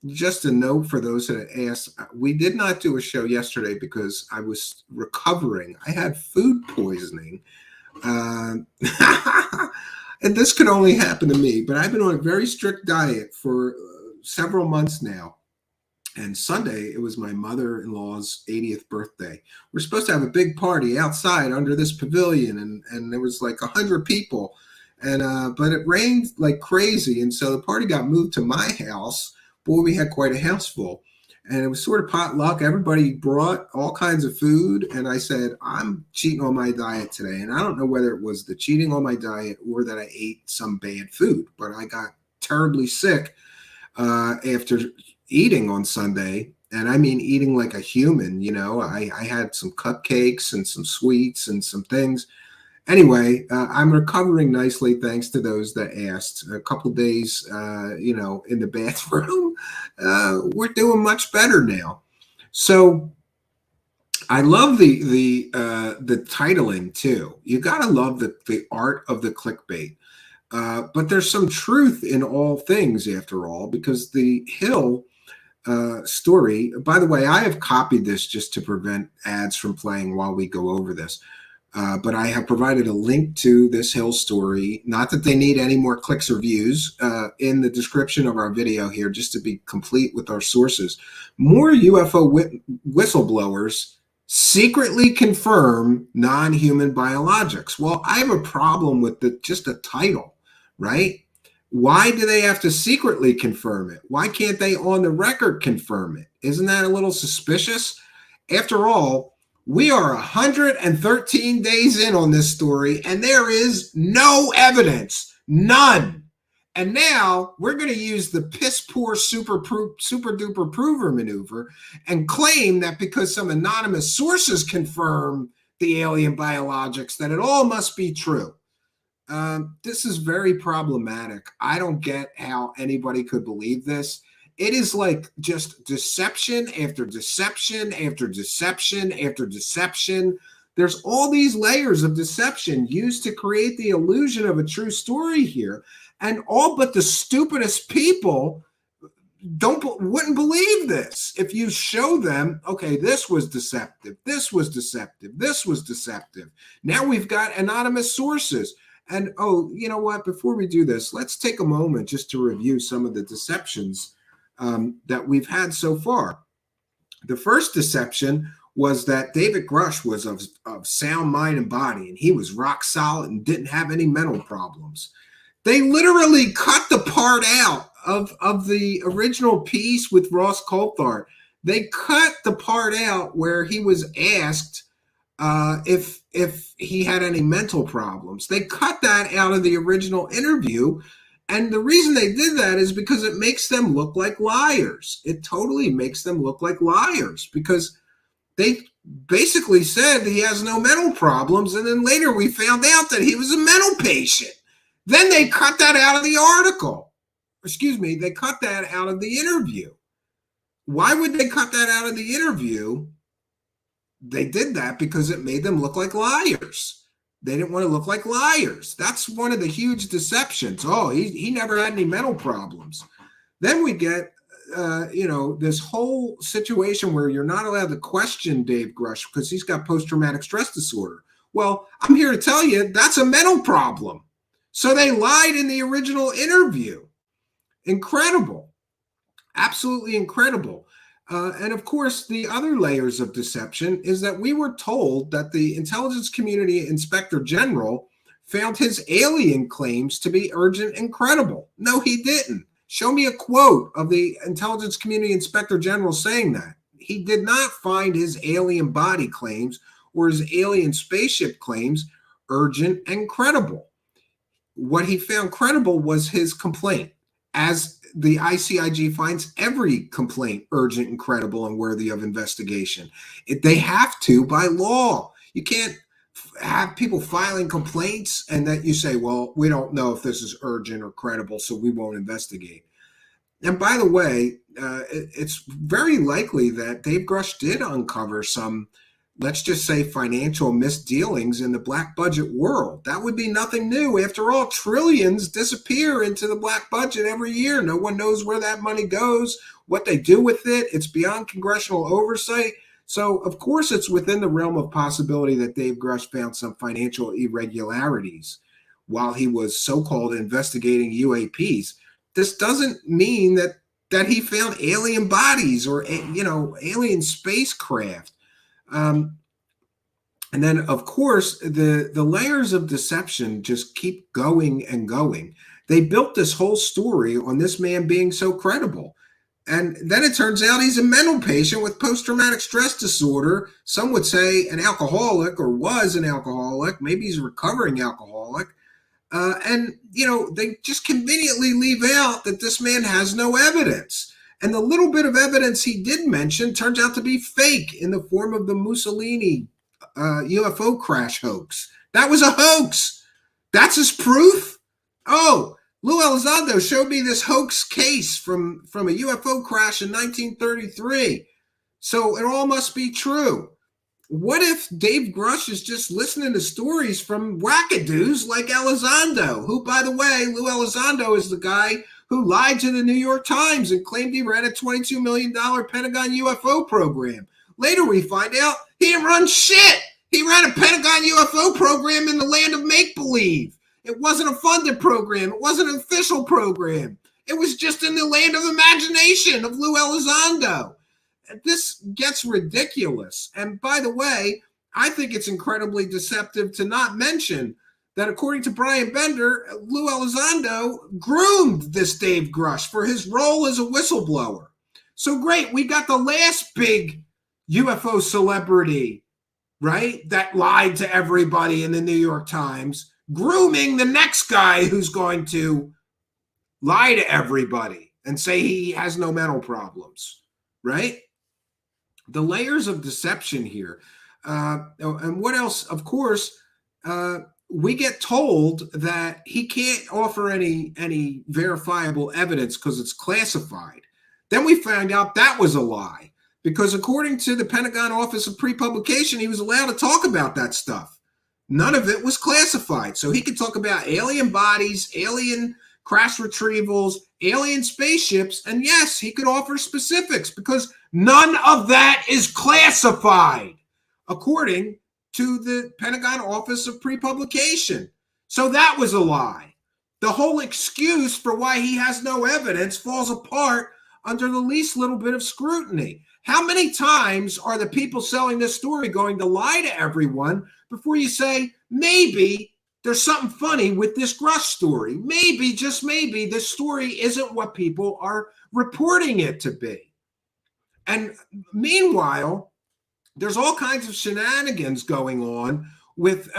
just a note for those that asked, we did not do a show yesterday because I was recovering. I had food poisoning. And this could only happen to me, but I've been on a very strict diet for several months now. And Sunday, it was my mother-in-law's 80th birthday. We're supposed to have a big party outside under this pavilion, and there was like 100 people. And but it rained like crazy, and so the party got moved to my house. Boy, we had quite a house full. And it was sort of potluck. Everybody brought all kinds of food. And I said, I'm cheating on my diet today. And I don't know whether it was the cheating on my diet or that I ate some bad food. But I got terribly sick after eating on Sunday. And I mean eating like a human, you know. I had some cupcakes and some sweets and some things. Anyway, I'm recovering nicely thanks to those that asked. A couple days, in the bathroom. We're doing much better now. So I love the titling too. You gotta love the art of the clickbait. But there's some truth in all things after all, because the Hill story, by the way, I have copied this just to prevent ads from playing while we go over this. But I have provided a link to this Hill story, not that they need any more clicks or views, in the description of our video here, just to be complete with our sources. More UFO whistleblowers secretly confirm non-human biologics. Well, I have a problem with just the title, right? Why do they have to secretly confirm it? Why can't they on the record confirm it? Isn't that a little suspicious? After all, we are 113 days in on this story, and there is no evidence, none. And now we're going to use the piss poor super duper prover maneuver and claim that because some anonymous sources confirm the alien biologics, that it all must be true. This is very problematic. I don't get how anybody could believe this. It is like just deception after deception after deception after deception. There's all these layers of deception used to create the illusion of a true story here. And all but the stupidest people wouldn't believe this. If you show them, okay, this was deceptive, this was deceptive, this was deceptive. Now we've got anonymous sources. And oh, you know what? Before we do this, let's take a moment just to review some of the deceptions that we've had so far. The first deception was that David Grush was of sound mind and body, and he was rock solid and didn't have any mental problems. They literally cut the part out of the original piece with Ross Coulthard. They cut the part out where he was asked if he had any mental problems. They cut that out of the original interview. And the reason they did that is because it makes them look like liars. It totally makes them look like liars because they basically said he has no mental problems. And then later we found out that he was a mental patient. Then they cut that out of the article. Excuse me, they cut that out of the interview. Why would they cut that out of the interview? They did that because it made them look like liars. They didn't want to look like liars. That's one of the huge deceptions. Oh, he never had any mental problems. Then we get, this whole situation where you're not allowed to question Dave Grush because he's got post-traumatic stress disorder. Well, I'm here to tell you that's a mental problem. So they lied in the original interview. Incredible. Absolutely incredible. And of course, the other layers of deception is that we were told that the intelligence community inspector general found his alien claims to be urgent and credible. No, he didn't. Show me a quote of the intelligence community inspector general saying that. He did not find his alien body claims or his alien spaceship claims urgent and credible. What he found credible was his complaint, as the ICIG finds every complaint urgent and credible and worthy of investigation. They have to by law. You can't have people filing complaints and that you say, well, we don't know if this is urgent or credible, so we won't investigate. And by the way, it's very likely that Dave Grush did uncover some, let's just say, financial misdealings in the black budget world. That would be nothing new. After all, trillions disappear into the black budget every year. No one knows where that money goes, what they do with it. It's beyond congressional oversight. So, of course, it's within the realm of possibility that Dave Grush found some financial irregularities while he was so-called investigating UAPs. This doesn't mean that he found alien bodies or, alien spacecraft. And then, of course, the layers of deception just keep going and going. They built this whole story on this man being so credible. And then it turns out he's a mental patient with post-traumatic stress disorder. Some would say an alcoholic or was an alcoholic. Maybe he's a recovering alcoholic. They just conveniently leave out that this man has no evidence. And the little bit of evidence he did mention turns out to be fake in the form of the Mussolini UFO crash hoax. That was a hoax. That's his proof. Oh, Lou Elizondo showed me this hoax case from a UFO crash in 1933. So it all must be true. What if Dave Grush is just listening to stories from wackadoos like Elizondo, who, by the way, Lou Elizondo is the guy who lied to the New York Times and claimed he ran a $22 million Pentagon UFO program. Later we find out he didn't run shit. He ran a Pentagon UFO program in the land of make-believe. It wasn't a funded program. It wasn't an official program. It was just in the land of imagination of Lou Elizondo. This gets ridiculous. And by the way, I think it's incredibly deceptive to not mention that according to Brian Bender, Lou Elizondo groomed this Dave Grush for his role as a whistleblower. So great, we got the last big UFO celebrity, right, that lied to everybody in the New York Times, grooming the next guy who's going to lie to everybody and say he has no mental problems, right? The layers of deception here. And what else? Of course, we get told that he can't offer any verifiable evidence because it's classified. Then we found out that was a lie because according to the Pentagon Office of Pre-Publication, he was allowed to talk about that stuff. None of it was classified. So he could talk about alien bodies, alien crash retrievals, alien spaceships, and yes, he could offer specifics because none of that is classified, according to the Pentagon Office of Pre-Publication. So that was a lie. The whole excuse for why he has no evidence falls apart under the least little bit of scrutiny. How many times are the people selling this story going to lie to everyone before you say, maybe there's something funny with this Grush story? Maybe, just maybe, this story isn't what people are reporting it to be. And meanwhile, there's all kinds of shenanigans going on with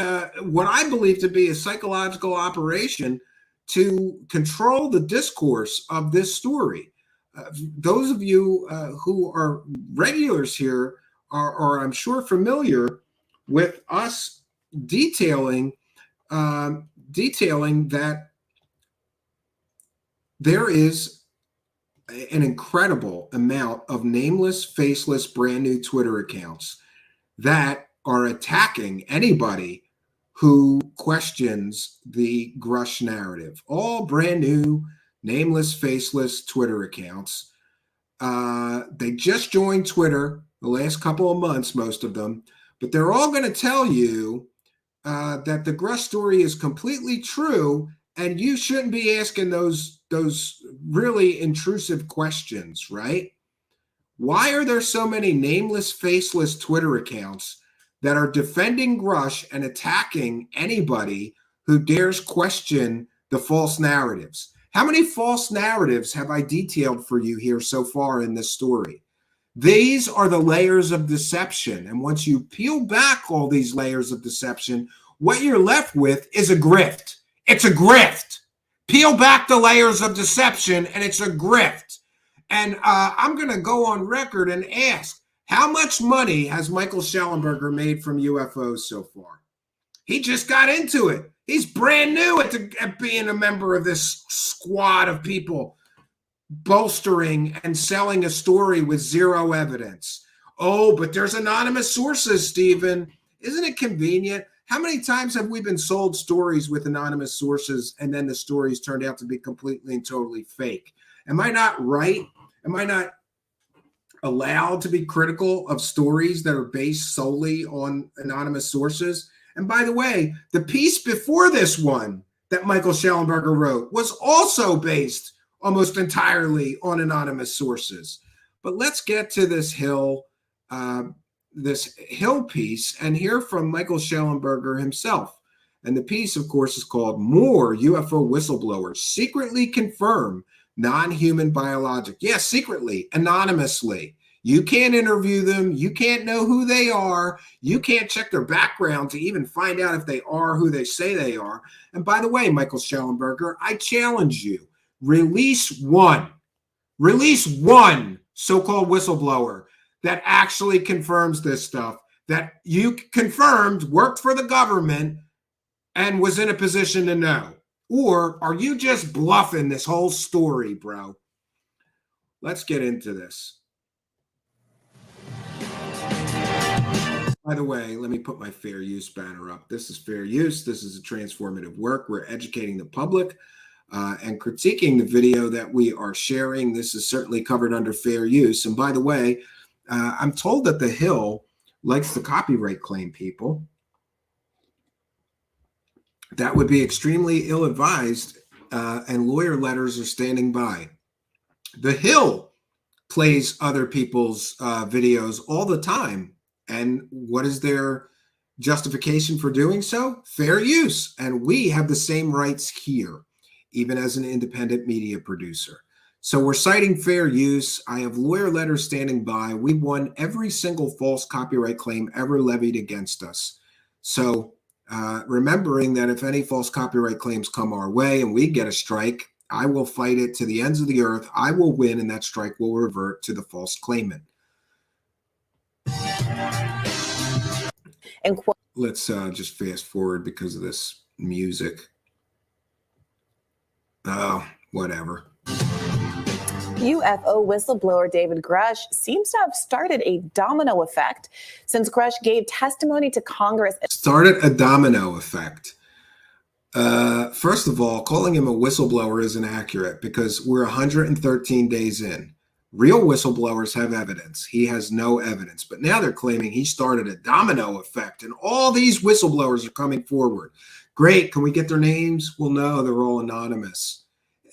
what I believe to be a psychological operation to control the discourse of this story. Those of you who are regulars here are, I'm sure, familiar with us detailing that there is an incredible amount of nameless, faceless, brand new Twitter accounts that are attacking anybody who questions the Grush narrative. All brand new, nameless, faceless Twitter accounts. They just joined Twitter the last couple of months, most of them, but they're all going to tell you that the Grush story is completely true And you shouldn't be asking those really intrusive questions, right? Why are there so many nameless, faceless Twitter accounts that are defending Grush and attacking anybody who dares question the false narratives? How many false narratives have I detailed for you here so far in this story? These are the layers of deception. And once you peel back all these layers of deception, what you're left with is a grift. It's a grift. Peel back the layers of deception, and it's a grift. And I'm going to go on record and ask, how much money has Michael Schellenberger made from UFOs so far? He just got into it. He's brand new at being a member of this squad of people bolstering and selling a story with zero evidence. Oh, but there's anonymous sources, Stephen. Isn't it convenient? How many times have we been sold stories with anonymous sources and then the stories turned out to be completely and totally fake? Am I not right? Am I not allowed to be critical of stories that are based solely on anonymous sources? And by the way, the piece before this one that Michael Schellenberger wrote was also based almost entirely on anonymous sources. But let's get to this Hill piece and hear from Michael Schellenberger himself. And the piece, of course, is called "More UFO Whistleblowers Secretly Confirm Non-Human Biologic." Yes, secretly, anonymously. You can't interview them. You can't know who they are. You can't check their background to even find out if they are who they say they are. And by the way, Michael Schellenberger, I challenge you. Release one so-called whistleblower that actually confirms this stuff, that you confirmed worked for the government and was in a position to know. Or are you just bluffing this whole story, bro? Let's get into this. By the way, let me put my fair use banner up. This is fair use. This is a transformative work. We're educating the public and critiquing the video that we are sharing. This is certainly covered under fair use. And by the way, I'm told that the Hill likes to copyright claim people. That would be extremely ill-advised, and lawyer letters are standing by. The Hill plays other people's videos all the time. And what is their justification for doing so? Fair use. And we have the same rights here, even as an independent media producer. So we're citing fair use. I have lawyer letters standing by. We won every single false copyright claim ever levied against us. So remembering that if any false copyright claims come our way and we get a strike, I will fight it to the ends of the earth. I will win, and that strike will revert to the false claimant. And let's just fast forward because of this music. Oh, whatever. UFO whistleblower David Grush seems to have started a domino effect since Grush gave testimony to Congress. Started a domino effect. First of all, calling him a whistleblower isn't accurate because we're 113 days in. Real whistleblowers have evidence. He has no evidence. But now they're claiming he started a domino effect and all these whistleblowers are coming forward. Great. Can we get their names? Well, no, they're all anonymous.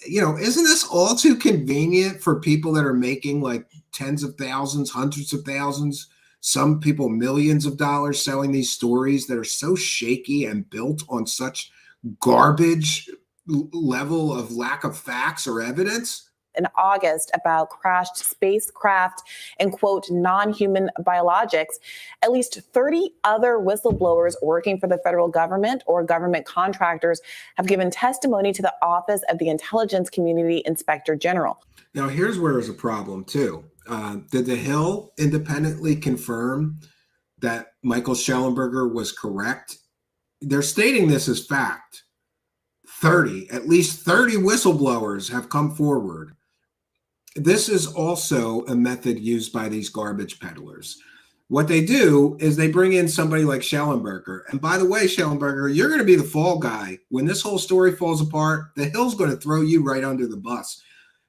You know, isn't this all too convenient for people that are making like tens of thousands, hundreds of thousands, some people millions of dollars selling these stories that are so shaky and built on such garbage level of lack of facts or evidence? In August about crashed spacecraft and, quote, non-human biologics, at least 30 other whistleblowers working for the federal government or government contractors have given testimony to the Office of the Intelligence Community Inspector General. Now, here's where there's a problem, too. Did the Hill independently confirm that Michael Schellenberger was correct? They're stating this as fact. At least 30 whistleblowers have come forward. This is also a method used by these garbage peddlers. What they do is they bring in somebody like Schellenberger. And by the way, Schellenberger, you're going to be the fall guy. When this whole story falls apart, the Hill's going to throw you right under the bus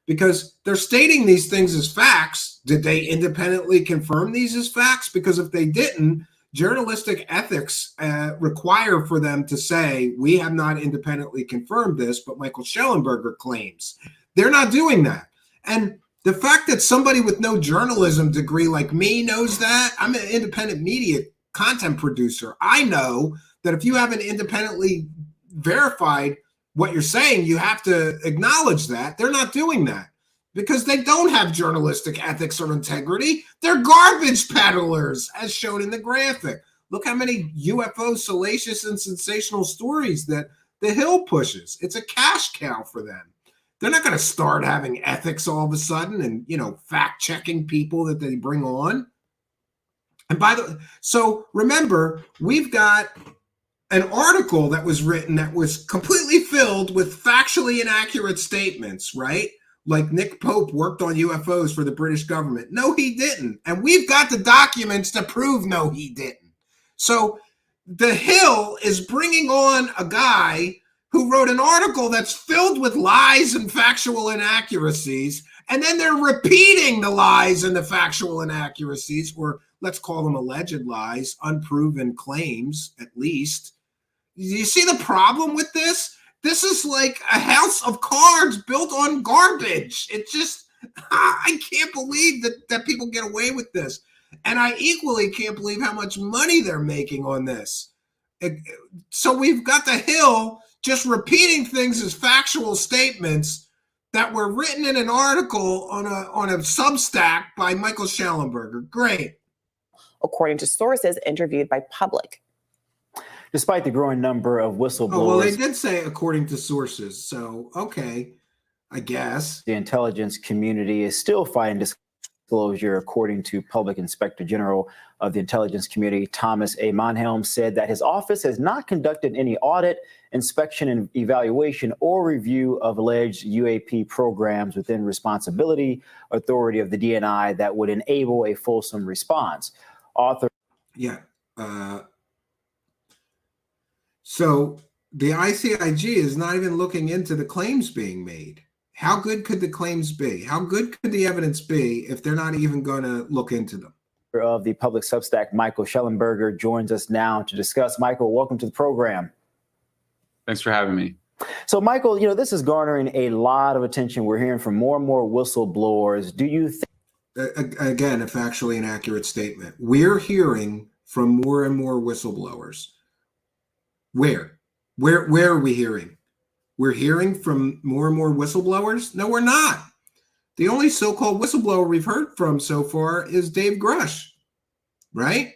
because they're stating these things as facts. Did they independently confirm these as facts? Because if they didn't, journalistic ethics require for them to say, we have not independently confirmed this, but Michael Schellenberger claims. They're not doing that. And the fact that somebody with no journalism degree like me knows that, I'm an independent media content producer. I know that if you haven't independently verified what you're saying, you have to acknowledge that. They're not doing that because they don't have journalistic ethics or integrity. They're garbage peddlers, as shown in the graphic. Look how many UFO salacious and sensational stories that The Hill pushes. It's a cash cow for them. They're not going to start having ethics all of a sudden and, fact checking people that they bring on. And so remember, we've got an article that was written that was completely filled with factually inaccurate statements, right? Like Nick Pope worked on UFOs for the British government. No, he didn't. And we've got the documents to prove no, he didn't. So The Hill is bringing on a guy who wrote an article that's filled with lies and factual inaccuracies, and then they're repeating the lies and the factual inaccuracies, or let's call them alleged lies, unproven claims, at least. You see the problem with this? This is like a house of cards built on garbage. It just, I can't believe that people get away with this. And I equally can't believe how much money they're making on this. So we've got The Hill just repeating things as factual statements that were written in an article on a Substack by Michael Schellenberger. Great. According to sources interviewed by Public. Despite the growing number of whistleblowers. Oh, well, they did say according to sources. So, okay, I guess. The intelligence community is still fighting disclosure, according to Public Inspector General of the Intelligence Community, Thomas A. Monhelm, said that his office has not conducted any audit, inspection, and evaluation or review of alleged UAP programs within responsibility authority of the DNI that would enable a fulsome response. So the ICIG is not even looking into the claims being made. How good could the claims be? How good could the evidence be if they're not even going to look into them? Of the Public Substack, Michael Schellenberger, joins us now to discuss. Michael, welcome to the program. Thanks for having me. So, Michael, this is garnering a lot of attention. We're hearing from more and more whistleblowers. Do you think? Again, a factually inaccurate statement. We're hearing from more and more whistleblowers. Where are we hearing? We're hearing from more and more whistleblowers? No, we're not. The only so-called whistleblower we've heard from so far is Dave Grush, right?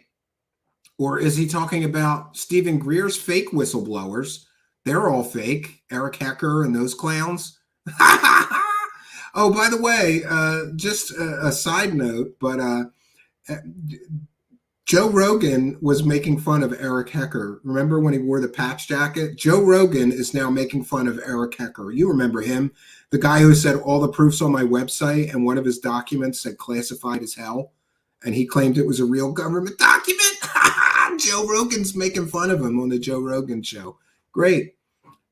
Or is he talking about Stephen Greer's fake whistleblowers? They're all fake. Eric Hecker and those clowns. Oh, by the way, just a side note, but Joe Rogan was making fun of Eric Hecker. Remember when he wore the patch jacket? Joe Rogan is now making fun of Eric Hecker. You remember him, the guy who said all the proofs on my website and one of his documents said classified as hell. And he claimed it was a real government document. Joe Rogan's making fun of him on the Joe Rogan show. Great.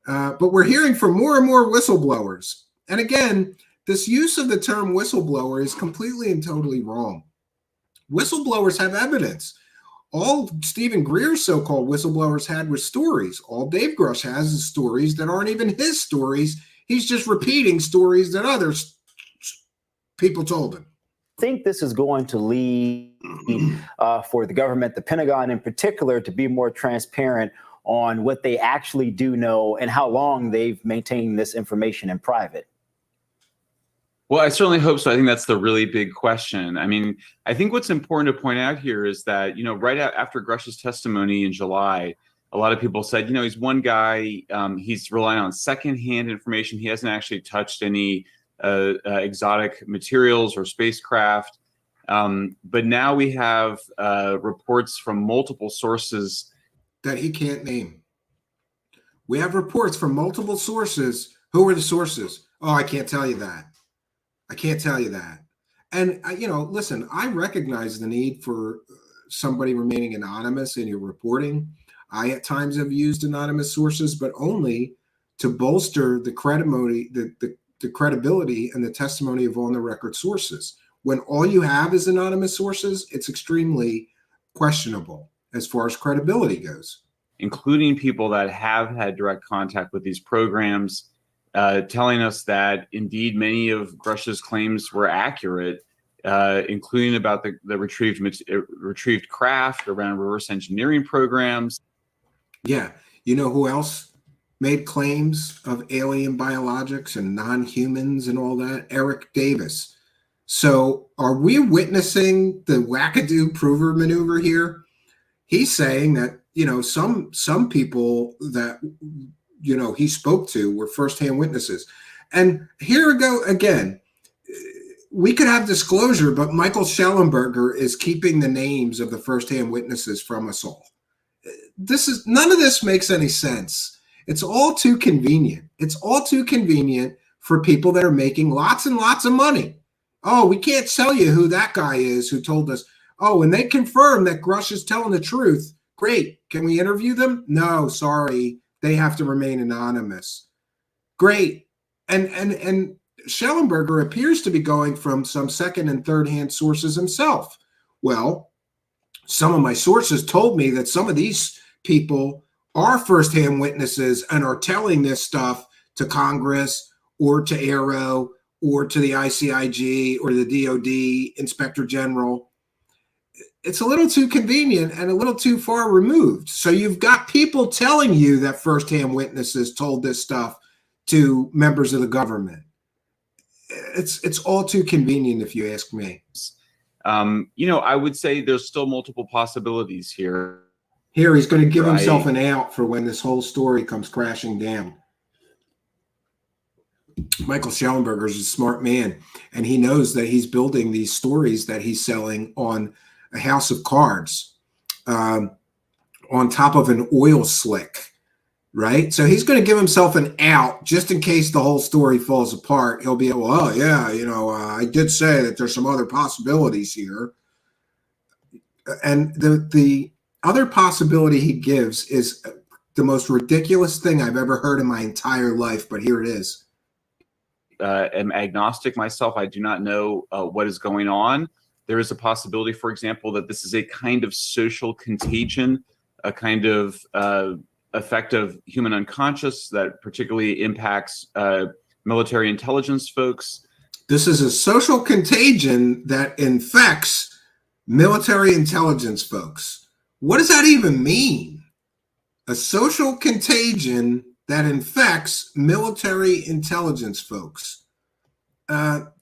But we're hearing from more and more whistleblowers. And again, this use of the term whistleblower is completely and totally wrong. Whistleblowers have evidence. All Stephen Greer's so-called whistleblowers had was stories. All Dave Grush has is stories that aren't even his stories. He's just repeating stories that other people told him. I think this is going to lead for the government, the Pentagon in particular, to be more transparent on what they actually do know and how long they've maintained this information in private. Well, I certainly hope so. I think that's the really big question. I mean, I think what's important to point out here is that, right after Grush's testimony in July, a lot of people said, he's one guy, he's relying on secondhand information. He hasn't actually touched any exotic materials or spacecraft. But now we have reports from multiple sources that he can't name. We have reports from multiple sources. Who are the sources? Oh, I can't tell you that. I can't tell you that. And, listen, I recognize the need for somebody remaining anonymous in your reporting. I, at times, have used anonymous sources, but only to bolster the credibility, the credibility and the testimony of on-the-record sources. When all you have is anonymous sources, it's extremely questionable. as far as credibility goes. Including people that have had direct contact with these programs, telling us that indeed many of Grush's claims were accurate, including about the retrieved craft around reverse engineering programs. Yeah. You know who else made claims of alien biologics and non-humans and all that? Eric Davis. So are we witnessing the wackadoo prover maneuver here? He's saying that, some people that, he spoke to were firsthand witnesses. And here we go again. We could have disclosure, but Michael Schellenberger is keeping the names of the firsthand witnesses from us all. None of this makes any sense. It's all too convenient. It's all too convenient for people that are making lots and lots of money. Oh, we can't tell you who that guy is who told us. Oh, and they confirm that Grush is telling the truth. Great. Can we interview them? No, sorry. They have to remain anonymous. Great. And Schellenberger appears to be going from some second and third hand sources himself. Well, some of my sources told me that some of these people are firsthand witnesses and are telling this stuff to Congress or to AARO or to the ICIG or the DOD Inspector General. It's a little too convenient and a little too far removed. So you've got people telling you that firsthand witnesses told this stuff to members of the government. It's all too convenient, if you ask me. I would say there's still multiple possibilities here. Here, he's going to give himself an out for when this whole story comes crashing down. Michael Schellenberger is a smart man, and he knows that he's building these stories that he's selling on a house of cards, on top of an oil slick, right? So he's going to give himself an out just in case the whole story falls apart. He'll be able, oh, yeah, I did say that there's some other possibilities here. And the other possibility he gives is the most ridiculous thing I've ever heard in my entire life, but here it is. Am agnostic myself. I do not know what is going on. There is a possibility, for example, that this is a kind of social contagion, a kind of effect of human unconscious that particularly impacts military intelligence folks. This is a social contagion that infects military intelligence folks. What does that even mean? A social contagion that infects military intelligence folks.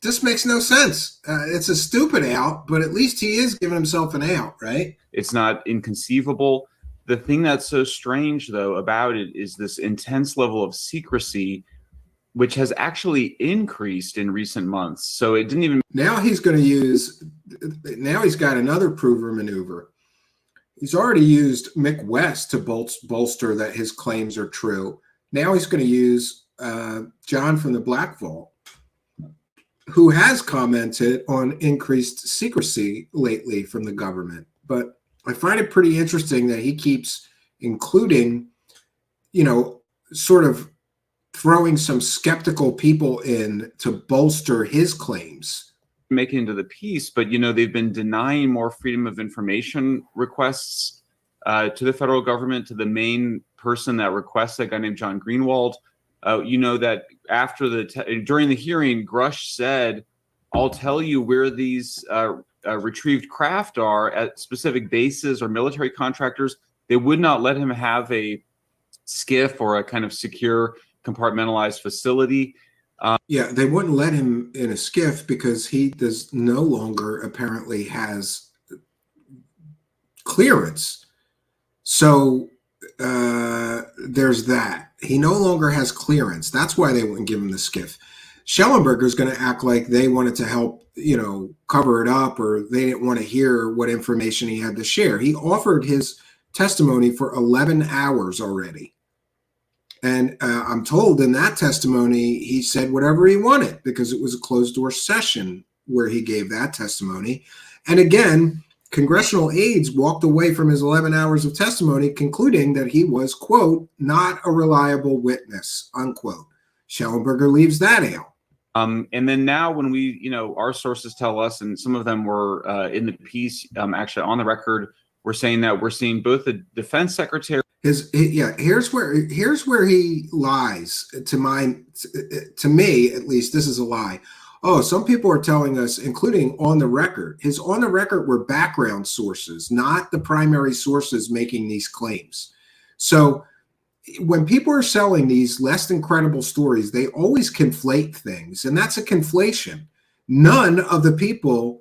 This makes no sense. It's a stupid out, but at least he is giving himself an out, right? It's not inconceivable. The thing that's so strange, though, about it is this intense level of secrecy, which has actually increased in recent months. So it didn't even... Now he's got another prover maneuver. He's already used Mick West to bolster that his claims are true. Now he's going to use John from the Black Vault, who has commented on increased secrecy lately from the government. But I find it pretty interesting that he keeps including, sort of throwing some skeptical people in to bolster his claims. Make it into the piece, but they've been denying more freedom of information requests to the federal government, to the main person that requests, a guy named John Greenwald. That after during the hearing, Grush said, "I'll tell you where these retrieved craft are at specific bases or military contractors." They would not let him have a skiff or a kind of secure compartmentalized facility. Yeah, they wouldn't let him in a skiff because he does no longer apparently has clearance. So there's that. He no longer has clearance. That's why they wouldn't give him the skiff. Schellenberger is going to act like they wanted to help, cover it up, or they didn't want to hear what information he had to share. He offered his testimony for 11 hours already. And I'm told in that testimony, he said whatever he wanted because it was a closed door session where he gave that testimony. And again, congressional aides walked away from his 11 hours of testimony, concluding that he was, quote, not a reliable witness, unquote. Schellenberger leaves that out. And then now when we, our sources tell us, and some of them were in the piece, actually on the record We're saying that we're seeing both the defense secretary. Here's where he lies. To me, at least, this is a lie. Oh, some people are telling us, including on the record. His on the record were background sources, not the primary sources making these claims. So when people are selling these less than credible stories, they always conflate things, and that's a conflation. None of the people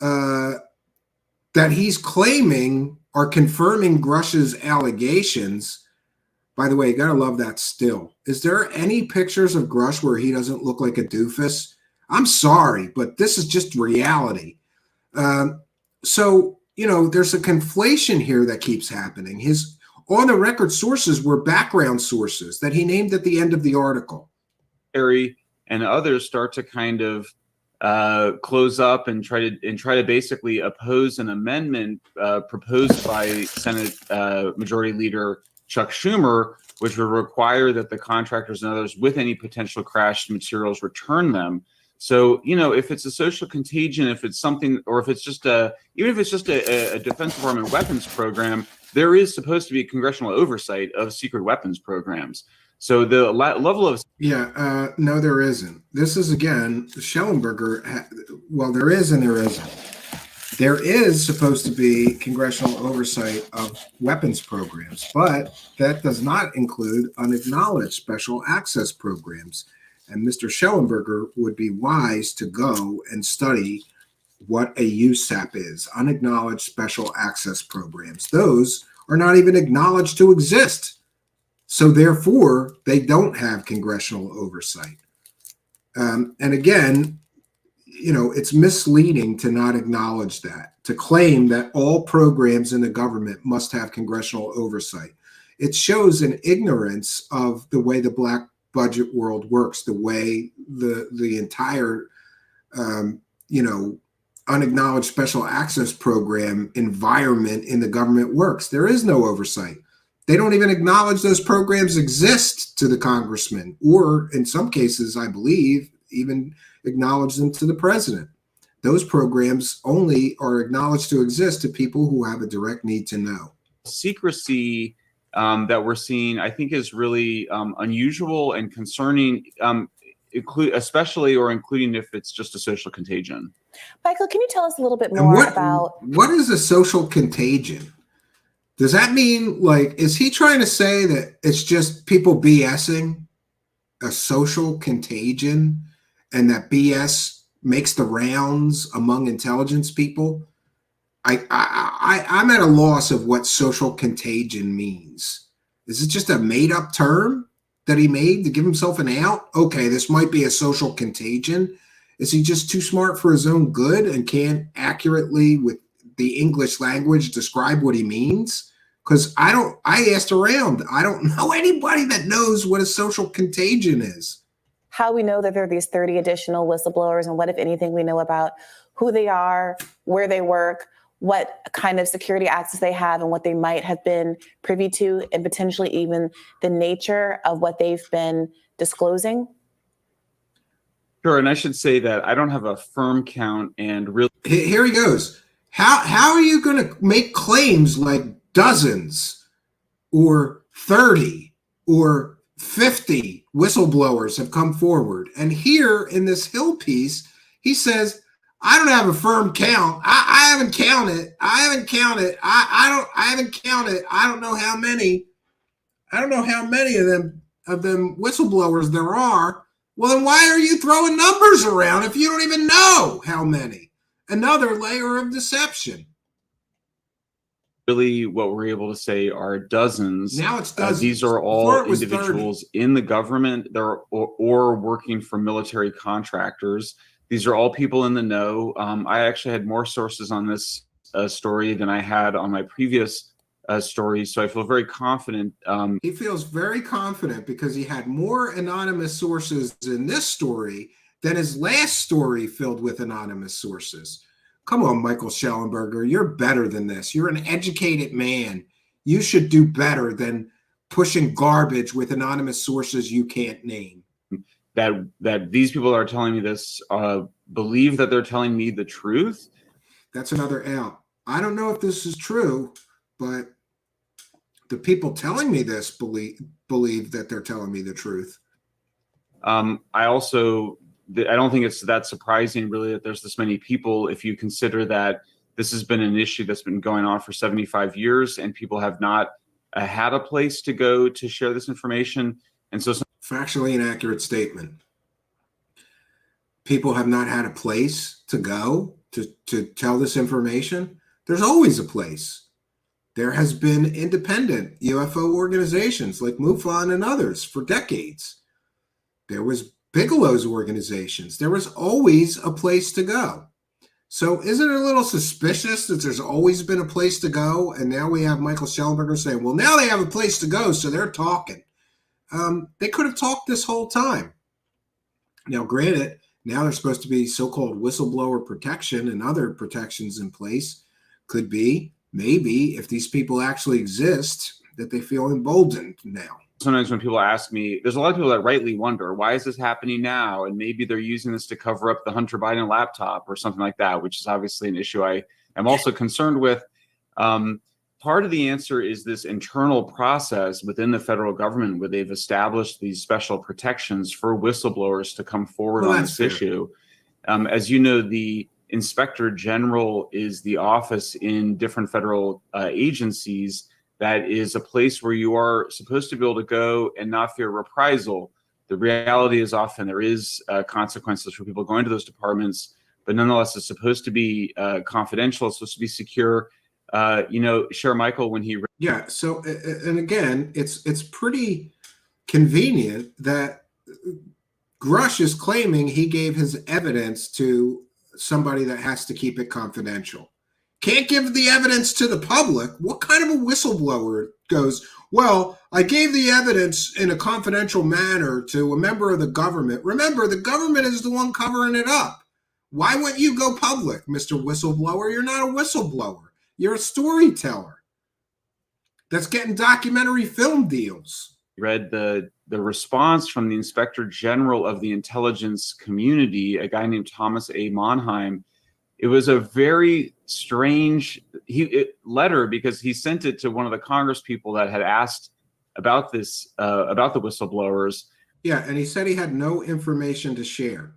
that he's claiming are confirming Grush's allegations. By the way, you gotta love that still. Is there any pictures of Grush where he doesn't look like a doofus? I'm sorry, but this is just reality. So, there's a conflation here that keeps happening. His on-the-record sources were background sources that he named at the end of the article. And others start to kind of close up and try to basically oppose an amendment proposed by Senate Majority Leader Chuck Schumer, which would require that the contractors and others with any potential crashed materials return them. So, if it's a social contagion, if it's something, or if it's just even if it's just a Defense Department weapons program, there is supposed to be congressional oversight of secret weapons programs. So the level of no, there isn't. This is again Schellenberger. Well, there is and there isn't. There is supposed to be congressional oversight of weapons programs, but that does not include unacknowledged special access programs. And Mr. Schellenberger would be wise to go and study what a USAP is, unacknowledged special access programs. Those are not even acknowledged to exist. So therefore, they don't have congressional oversight. And again, it's misleading to not acknowledge that, to claim that all programs in the government must have congressional oversight. It shows an ignorance of the way the black budget world works, the way the entire, unacknowledged special access program environment in the government works. There is no oversight. They don't even acknowledge those programs exist to the congressman, or in some cases, I believe, even acknowledge them to the president. Those programs only are acknowledged to exist to people who have a direct need to know. Secrecy that we're seeing, I think, is really unusual and concerning, including if it's just a social contagion. Michael, can you tell us a little bit more about what is a social contagion? Does that mean, is he trying to say that it's just people BSing, a social contagion, and that BS makes the rounds among intelligence people? I'm at a loss of what social contagion means. Is it just a made-up term that he made to give himself an out? Okay, this might be a social contagion. Is he just too smart for his own good and can't accurately, with the English language, describe what he means? Because I asked around. I don't know anybody that knows what a social contagion is. How we know that there are these 30 additional whistleblowers, and what, if anything, we know about who they are, where they work, what kind of security access they have, and what they might have been privy to, and potentially even the nature of what they've been disclosing? Sure, and I should say that I don't have a firm count, and really. Here he goes. How are you going to make claims like dozens or 30 or 50 whistleblowers have come forward? And here in this Hill piece, he says, I don't have a firm count. I haven't counted. I haven't counted. I haven't counted. I don't know how many. I don't know how many of them whistleblowers there are. Well, then why are you throwing numbers around if you don't even know how many? Another layer of deception. Really, what we're able to say are dozens. Now it's dozens. These are all it individuals in the government or working for military contractors. These are all people in the know. I actually had more sources on this story than I had on my previous story, so I feel very confident. He feels very confident because he had more anonymous sources in this story than his last story filled with anonymous sources. Come on, Michael Schellenberger, you're better than this. You're an educated man. You should do better than pushing garbage with anonymous sources you can't name. That these people are telling me this believe that they're telling me the truth. That's another out. I don't know if this is true, but the people telling me this believe that they're telling me the truth. I don't think it's that surprising, really, that there's this many people, if you consider that this has been an issue that's been going on for 75 years and people have not had a place to go to share this information. And so, factually inaccurate statement. People have not had a place to go to tell this information. There's always a place. There has been independent UFO organizations like MUFON and others for decades. There was Bigelow's organizations. There was always a place to go. So isn't it a little suspicious that there's always been a place to go? And now we have Michael Schellenberger saying, well, now they have a place to go, so they're talking. They could have talked this whole time. Now, granted, now there's supposed to be so-called whistleblower protection and other protections in place. Could be, maybe, if these people actually exist, that they feel emboldened now. Sometimes when people ask me, there's a lot of people that rightly wonder, why is this happening now? And maybe they're using this to cover up the Hunter Biden laptop or something like that, which is obviously an issue I am also concerned with. Part of the answer is this internal process within the federal government where they've established these special protections for whistleblowers to come forward on this issue. As you know, the Inspector General is the office in different federal agencies that is a place where you are supposed to be able to go and not fear reprisal. The reality is often there is consequences for people going to those departments, but nonetheless, it's supposed to be confidential. It's supposed to be secure. Share Michael when he... Yeah. So, and again, it's pretty convenient that Grush is claiming he gave his evidence to somebody that has to keep it confidential. Can't give the evidence to the public. What kind of a whistleblower goes, well, I gave the evidence in a confidential manner to a member of the government. Remember, the government is the one covering it up. Why wouldn't you go public, Mr. Whistleblower? You're not a whistleblower. You're a storyteller that's getting documentary film deals. Read the response from the Inspector General of the intelligence community, a guy named Thomas A. Monheim. It was a very strange letter because he sent it to one of the Congress people that had asked about this, about the whistleblowers. Yeah, and he said he had no information to share.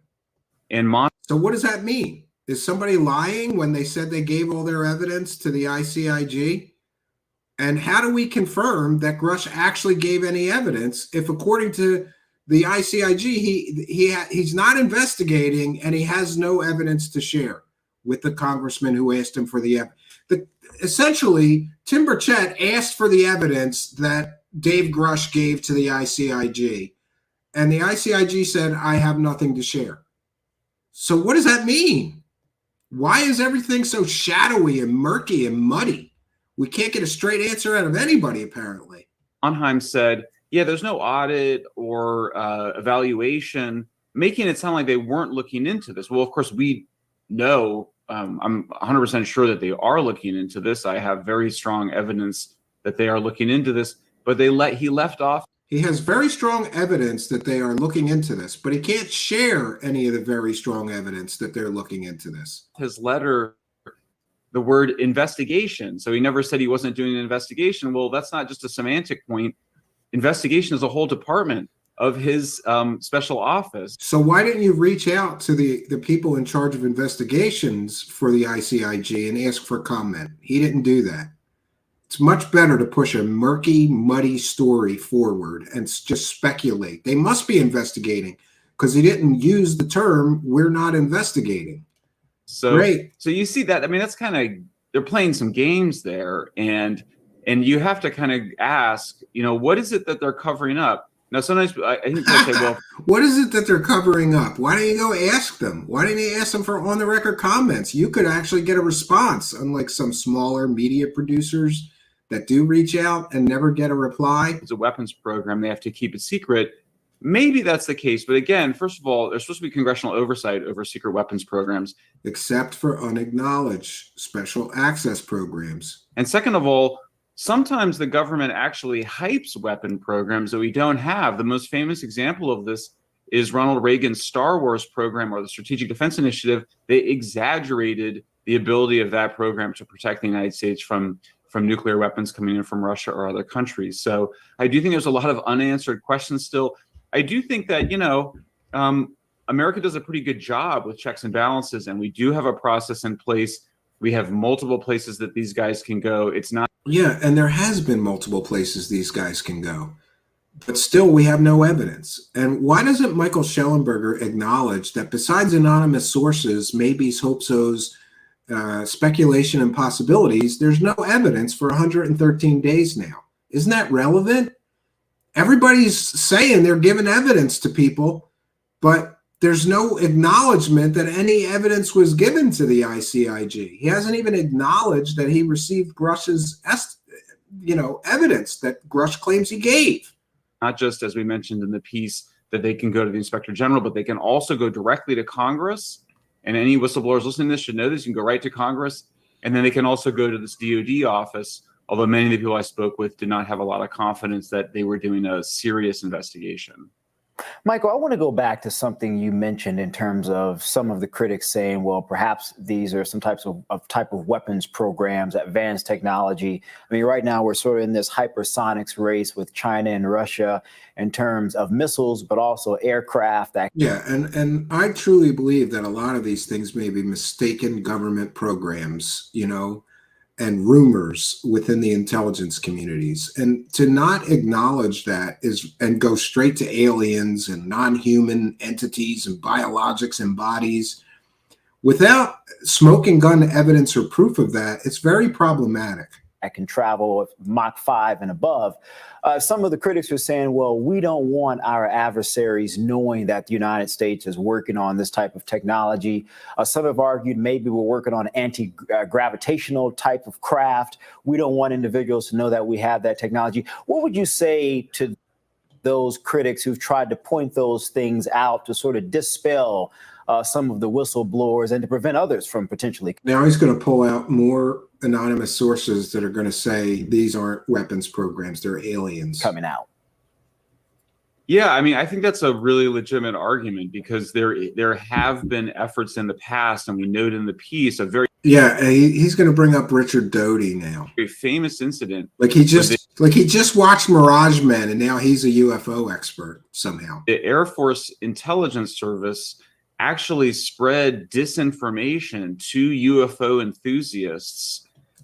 And so what does that mean? Is somebody lying when they said they gave all their evidence to the ICIG? And how do we confirm that Grush actually gave any evidence if, according to the ICIG, he's not investigating and he has no evidence to share with the congressman who asked him for the evidence? Essentially, Tim Burchett asked for the evidence that Dave Grush gave to the ICIG, and the ICIG said, I have nothing to share. So what does that mean? Why is everything so shadowy and murky and muddy? We can't get a straight answer out of anybody, apparently. Monheim said, yeah, there's no audit or evaluation, making it sound like they weren't looking into this. Well, of course, we know, I'm 100% sure that they are looking into this. I have very strong evidence that they are looking into this, but he left off. He has very strong evidence that they are looking into this, but he can't share any of the very strong evidence that they're looking into this. His letter, the word investigation. So he never said he wasn't doing an investigation. Well, that's not just a semantic point. Investigation is a whole department of his special office. So why didn't you reach out to the people in charge of investigations for the ICIG and ask for comment? He didn't do that. It's much better to push a murky, muddy story forward and just speculate. They must be investigating because he didn't use the term, we're not investigating. So, great. So you see that, I mean, that's kind of, they're playing some games there. And you have to kind of ask, what is it that they're covering up? Now, sometimes I think people say, well, what is it that they're covering up? Why don't you go ask them? Why didn't you ask them for on-the-record comments? You could actually get a response, unlike some smaller media producers that do reach out and never get a reply. It's a weapons program. They have to keep it secret. Maybe that's the case. But again, first of all, there's supposed to be congressional oversight over secret weapons programs. Except for unacknowledged special access programs. And second of all, sometimes the government actually hypes weapon programs that we don't have. The most famous example of this is Ronald Reagan's Star Wars program or the Strategic Defense Initiative. They exaggerated the ability of that program to protect the United States from nuclear weapons coming in from Russia or other countries. So I do think there's a lot of unanswered questions still. I do think that, America does a pretty good job with checks and balances, and we do have a process in place. We have multiple places that these guys can go. It's not. Yeah, and there has been multiple places these guys can go, but still we have no evidence. And why doesn't Michael Schellenberger acknowledge that besides anonymous sources, maybes, hope-sos, speculation and possibilities, there's no evidence for 113 days now? Isn't that relevant? Everybody's saying they're giving evidence to people, but there's no acknowledgement that any evidence was given to the ICIG. He hasn't even acknowledged that he received Grush's, evidence that Grush claims he gave. Not just, as we mentioned in the piece, that they can go to the Inspector General, but they can also go directly to Congress. And any whistleblowers listening to this should know this. You can go right to Congress, and then they can also go to this DOD office, although many of the people I spoke with did not have a lot of confidence that they were doing a serious investigation. Michael, I want to go back to something you mentioned in terms of some of the critics saying, well, perhaps these are some type of weapons programs, advanced technology. I mean, right now we're sort of in this hypersonics race with China and Russia in terms of missiles, but also aircraft. Yeah, and I truly believe that a lot of these things may be mistaken government programs, and rumors within the intelligence communities. And to not acknowledge that and go straight to aliens and non-human entities and biologics and bodies without smoking gun evidence or proof of that, it's very problematic. That can travel Mach 5 and above. Some of the critics are saying, well, we don't want our adversaries knowing that the United States is working on this type of technology. Some have argued maybe we're working on anti-gravitational type of craft. We don't want individuals to know that we have that technology. What would you say to those critics who've tried to point those things out to sort of dispel some of the whistleblowers and to prevent others from potentially? Now he's going to pull out more anonymous sources that are going to say these aren't weapons programs, they're aliens coming out. Yeah, I mean, I think that's a really legitimate argument because there have been efforts in the past, and we note in the piece a very he's going to bring up Richard Doty now, very famous incident. Like he just watched Mirage Men, and now he's a UFO expert somehow. The Air Force Intelligence Service actually spread disinformation to UFO enthusiasts.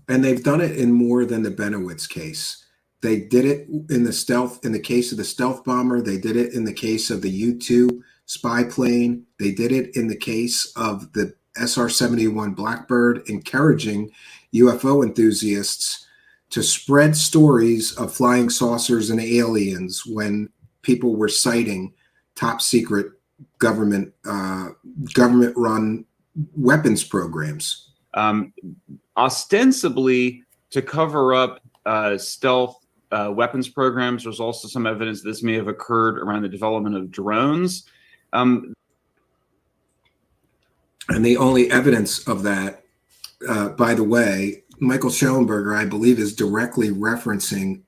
And they've done it in more than the Benowitz case. They did it in the case of the stealth bomber. They did it in the case of the U-2 spy plane. They did it in the case of the SR-71 Blackbird, encouraging UFO enthusiasts to spread stories of flying saucers and aliens when people were citing top secret government-run weapons programs. Ostensibly to cover up stealth weapons programs. There's also some evidence this may have occurred around the development of drones. And the only evidence of that, by the way, Michael Schellenberger, I believe, is directly referencing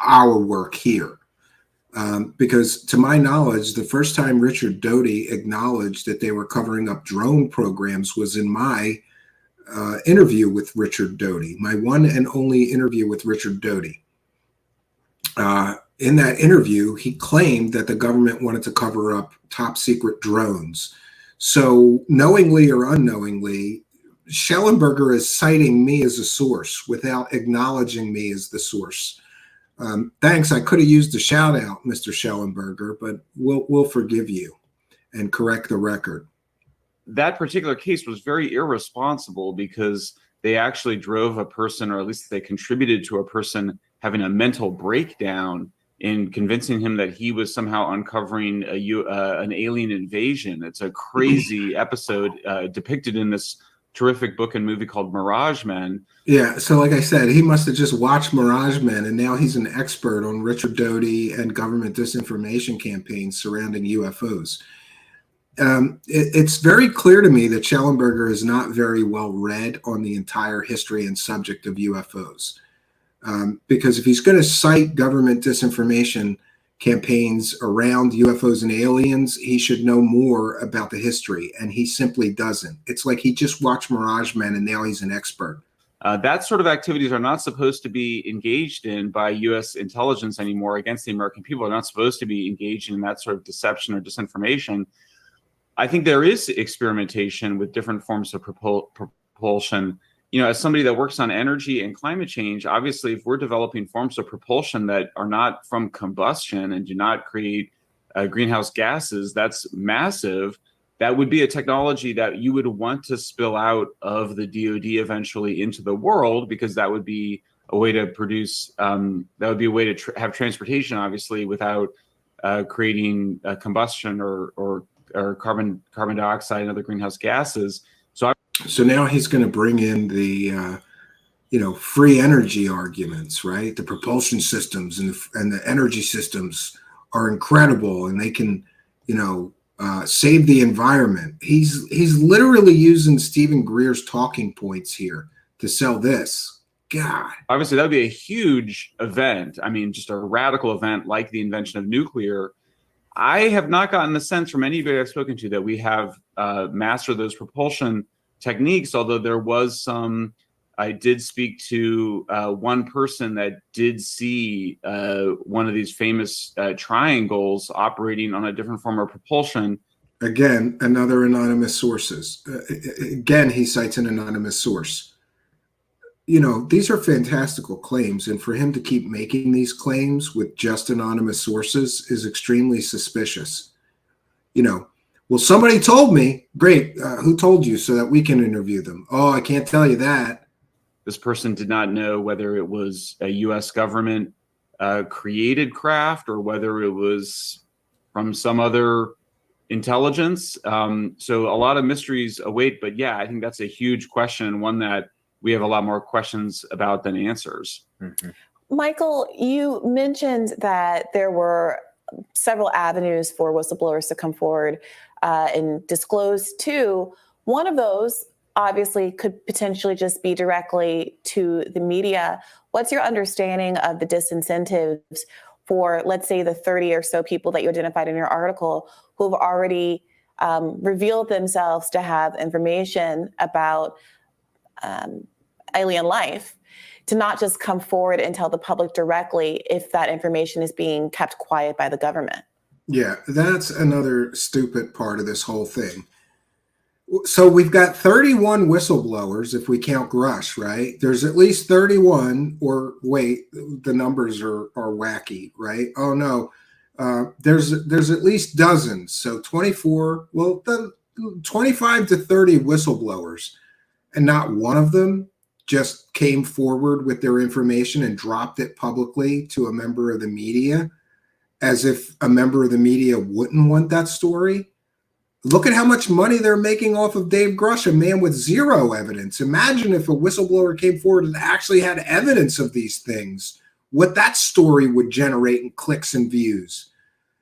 our work here. Because to my knowledge, the first time Richard Doty acknowledged that they were covering up drone programs was in my interview with Richard Doty, my one and only interview with Richard Doty. In that interview, he claimed that the government wanted to cover up top secret drones. So knowingly or unknowingly, Schellenberger is citing me as a source without acknowledging me as the source. Thanks. I could have used a shout out, Mr. Schellenberger, but we'll forgive you and correct the record. That particular case was very irresponsible because they actually drove a person, or at least they contributed to a person having a mental breakdown in convincing him that he was somehow uncovering an alien invasion. It's a crazy episode depicted in this terrific book and movie called Mirage Men. Yeah, so like I said, he must have just watched Mirage Men, and now he's an expert on Richard Doty and government disinformation campaigns surrounding UFOs. It's very clear to me that Schellenberger is not very well read on the entire history and subject of UFOs. Because if he's going to cite government disinformation campaigns around UFOs and aliens, he should know more about the history, and he simply doesn't. It's like he just watched Mirage Men and now he's an expert. That sort of activities are not supposed to be engaged in by U.S. intelligence anymore against the American people. They're not supposed to be engaged in that sort of deception or disinformation. I think there is experimentation with different forms of propulsion. You know, as somebody that works on energy and climate change, obviously, if we're developing forms of propulsion that are not from combustion and do not create greenhouse gases, that's massive. That would be a technology that you would want to spill out of the DoD eventually into the world, because that would be a way to produce, that would be a way to have transportation, obviously, without creating combustion or carbon dioxide and other greenhouse gases. So now he's going to bring in the, free energy arguments, right? The propulsion systems and the energy systems are incredible, and they can, save the environment. He's literally using Stephen Greer's talking points here to sell this. God. Obviously, that would be a huge event. I mean, just a radical event like the invention of nuclear. I have not gotten the sense from anybody I've spoken to that we have mastered those propulsion techniques, although there was some. I did speak to one person that did see one of these famous triangles operating on a different form of propulsion. Again, another anonymous sources. Again, he cites an anonymous source. These are fantastical claims, and for him to keep making these claims with just anonymous sources is extremely suspicious. Well, somebody told me. Great. Who told you so that we can interview them? Oh, I can't tell you that. This person did not know whether it was a U.S. government created craft or whether it was from some other intelligence. So a lot of mysteries await. But yeah, I think that's a huge question, and one that we have a lot more questions about than answers. Mm-hmm. Michael, you mentioned that there were several avenues for whistleblowers to come forward and disclose to. One of those obviously could potentially just be directly to the media. What's your understanding of the disincentives for, let's say, the 30 or so people that you identified in your article who have already revealed themselves to have information about alien life, to not just come forward and tell the public directly if that information is being kept quiet by the government? Yeah, that's another stupid part of this whole thing. So we've got 31 whistleblowers if we count Grush, right? There's at least 31, or wait, the numbers are wacky, right? Oh no, there's at least dozens. So 24, 25 to 30 whistleblowers, and not one of them just came forward with their information and dropped it publicly to a member of the media, as if a member of the media wouldn't want that story. Look at how much money they're making off of Dave Grush, a man with zero evidence. Imagine if a whistleblower came forward and actually had evidence of these things, what that story would generate in clicks and views.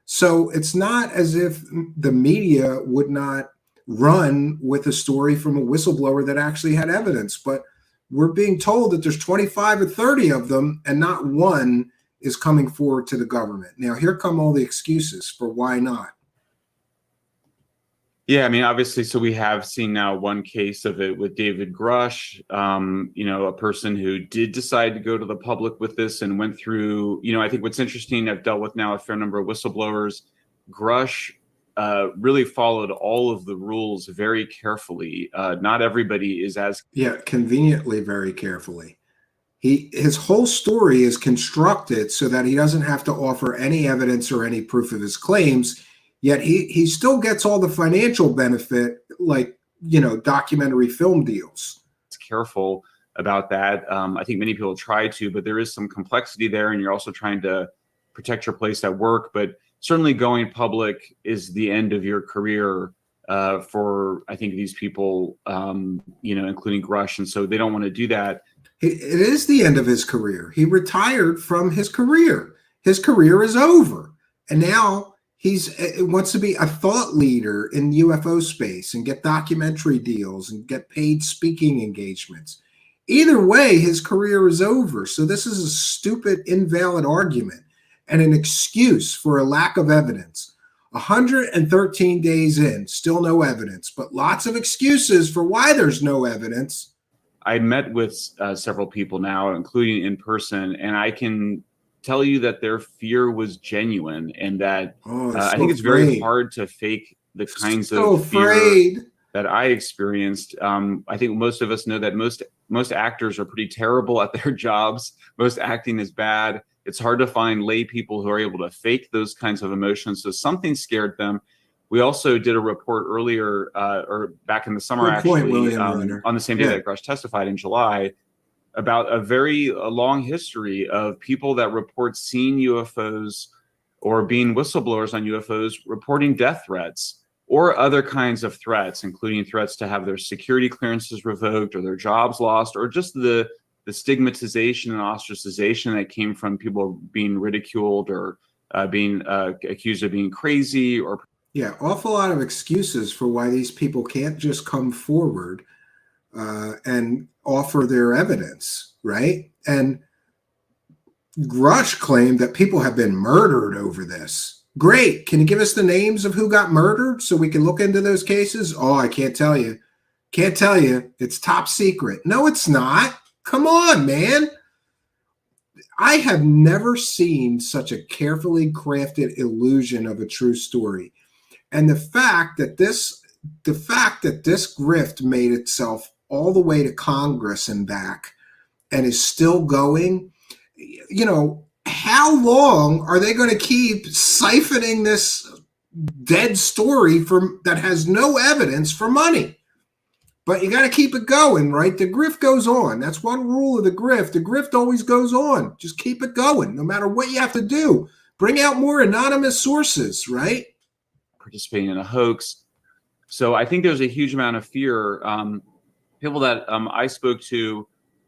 So it's not as if the media would not run with a story from a whistleblower that actually had evidence, but we're being told that there's 25 or 30 of them and not one is coming forward to the government. Now, here come all the excuses for why not. Yeah, I mean, obviously, so we have seen now one case of it with David Grush, a person who did decide to go to the public with this and went through, I think what's interesting, I've dealt with now a fair number of whistleblowers. Grush really followed all of the rules very carefully. Not everybody is as... Yeah, conveniently very carefully. His whole story is constructed so that he doesn't have to offer any evidence or any proof of his claims. Yet he still gets all the financial benefit, like, documentary film deals. It's careful about that. I think many people try to, but there is some complexity there, and you're also trying to protect your place at work. But certainly going public is the end of your career for, I think, these people, including Grush. And so they don't want to do that. It is the end of his career. He retired from his career. His career is over. And now he wants to be a thought leader in UFO space and get documentary deals and get paid speaking engagements. Either way, his career is over. So this is a stupid, invalid argument. and an excuse for a lack of evidence. 113 days in, still no evidence, but lots of excuses for why there's no evidence. I met with several people now, including in person, and I can tell you that their fear was genuine, and that I think it's very hard to fake the kinds of fear that I experienced. I think most of us know that most actors are pretty terrible at their jobs. Most acting is bad. It's hard to find lay people who are able to fake those kinds of emotions. So something scared them. We also did a report earlier, or back in the summer, actually, on the same day that Grush testified in July, about a long history of people that report seeing UFOs or being whistleblowers on UFOs, reporting death threats or other kinds of threats, including threats to have their security clearances revoked or their jobs lost, or just the stigmatization and ostracization that came from people being ridiculed or being accused of being crazy. Or awful lot of excuses for why these people can't just come forward and offer their evidence, right? And Grush claimed that people have been murdered over this. Great. Can you give us the names of who got murdered so we can look into those cases? Oh, I can't tell you. Can't tell you. It's top secret. No, it's not. Come on, man. I have never seen such a carefully crafted illusion of a true story. And the fact that this grift made itself all the way to Congress and back and is still going, how long are they going to keep siphoning this dead story that has no evidence for money? But you got to keep it going, right? The grift goes on. That's one rule of the grift. The grift always goes on. Just keep it going, no matter what you have to do. Bring out more anonymous sources, right? Participating in a hoax. So I think there's a huge amount of fear. People that I spoke to,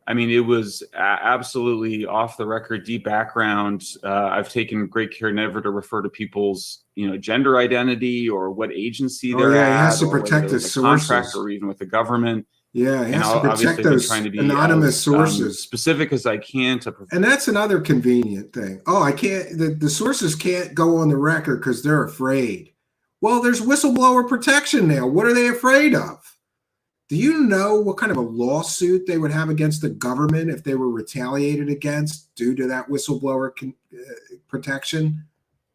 I mean, it was absolutely off the record, deep background. I've taken great care never to refer to people's, gender identity or what agency they're at. He has to protect his sources, contract or even with the government. Yeah, he has to protect those anonymous sources, specific as I can to. And that's another convenient thing. Oh, I can't. The sources can't go on the record because they're afraid. Well, there's whistleblower protection now. What are they afraid of? Do you know what kind of a lawsuit they would have against the government if they were retaliated against due to that whistleblower protection?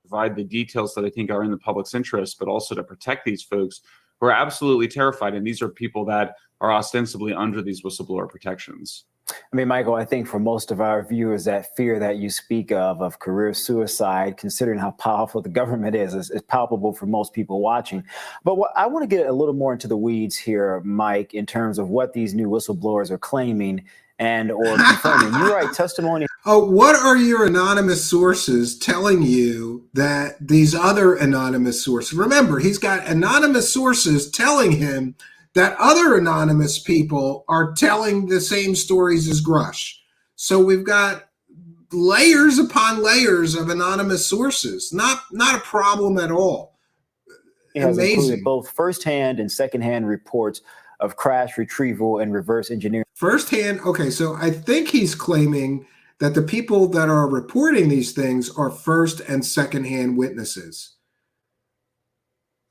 Provide the details that I think are in the public's interest, but also to protect these folks who are absolutely terrified. And these are people that are ostensibly under these whistleblower protections. I mean, Michael, I think for most of our viewers, that fear that you speak of career suicide, considering how powerful the government is palpable for most people watching. But I want to get a little more into the weeds here, Mike, in terms of what these new whistleblowers are claiming and or confirming. You write testimony. Oh, what are your anonymous sources telling you that these other anonymous sources? Remember, he's got anonymous sources telling him that other anonymous people are telling the same stories as Grush. So we've got layers upon layers of anonymous sources. Not a problem at all. It has included both firsthand and secondhand reports of crash retrieval and reverse engineering. Firsthand, okay, so I think he's claiming that the people that are reporting these things are first and secondhand witnesses.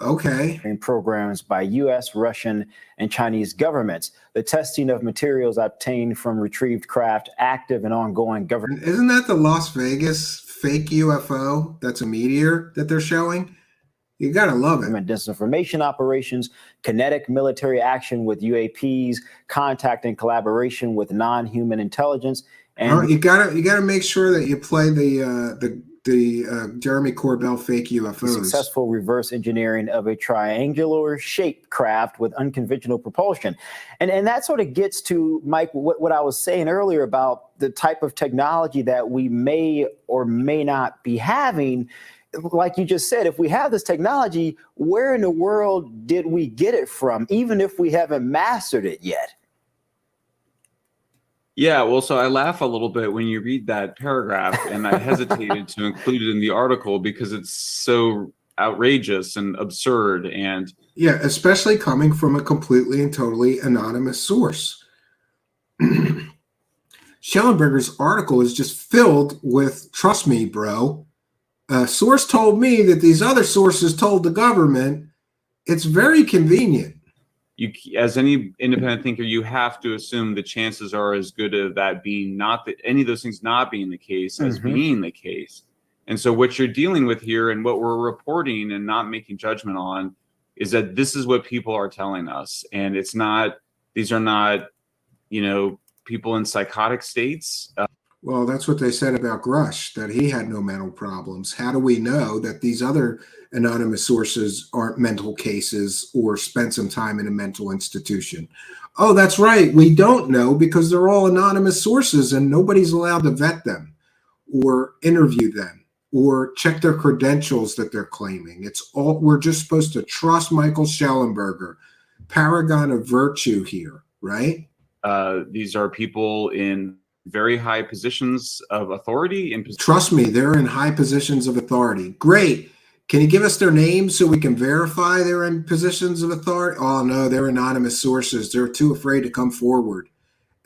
Okay. Programs by U.S., Russian, and Chinese governments. The testing of materials obtained from retrieved craft, active and ongoing government. Isn't that the Las Vegas fake UFO that's a meteor that they're showing? You got to love it. Disinformation operations, kinetic military action with UAPs, contact and collaboration with non-human intelligence. And you gotta make sure that you play the Jeremy Corbell fake UFOs. Successful reverse engineering of a triangular shaped craft with unconventional propulsion. And that sort of gets to, Mike, what I was saying earlier about the type of technology that we may or may not be having. Like you just said, if we have this technology, where in the world did we get it from, even if we haven't mastered it yet? Yeah, well, so I laugh a little bit when you read that paragraph, and I hesitated to include it in the article because it's so outrageous and absurd. And yeah, especially coming from a completely and totally anonymous source. Schellenberger's article is just filled with, trust me, bro, a source told me that these other sources told the government. It's very convenient. You, as any independent thinker, you have to assume the chances are as good of that being not that any of those things not being the case as being the case. And so what you're dealing with here and what we're reporting and not making judgment on is that this is what people are telling us. And it's not, these are not, you know, people in psychotic states. Well, that's what they said about Grush, that he had no mental problems. How do we know that these other anonymous sources aren't mental cases or spent some time in a mental institution? Oh, that's right. We don't know because they're all anonymous sources and nobody's allowed to vet them or interview them or check their credentials that they're claiming. It's all, we're just supposed to trust Michael Schellenberger, paragon of virtue here, right? These are people in very high positions of authority. Trust me, they're in high positions of authority. Great. Can you give us their names so we can verify they're in positions of authority? Oh, no, they're anonymous sources. They're too afraid to come forward.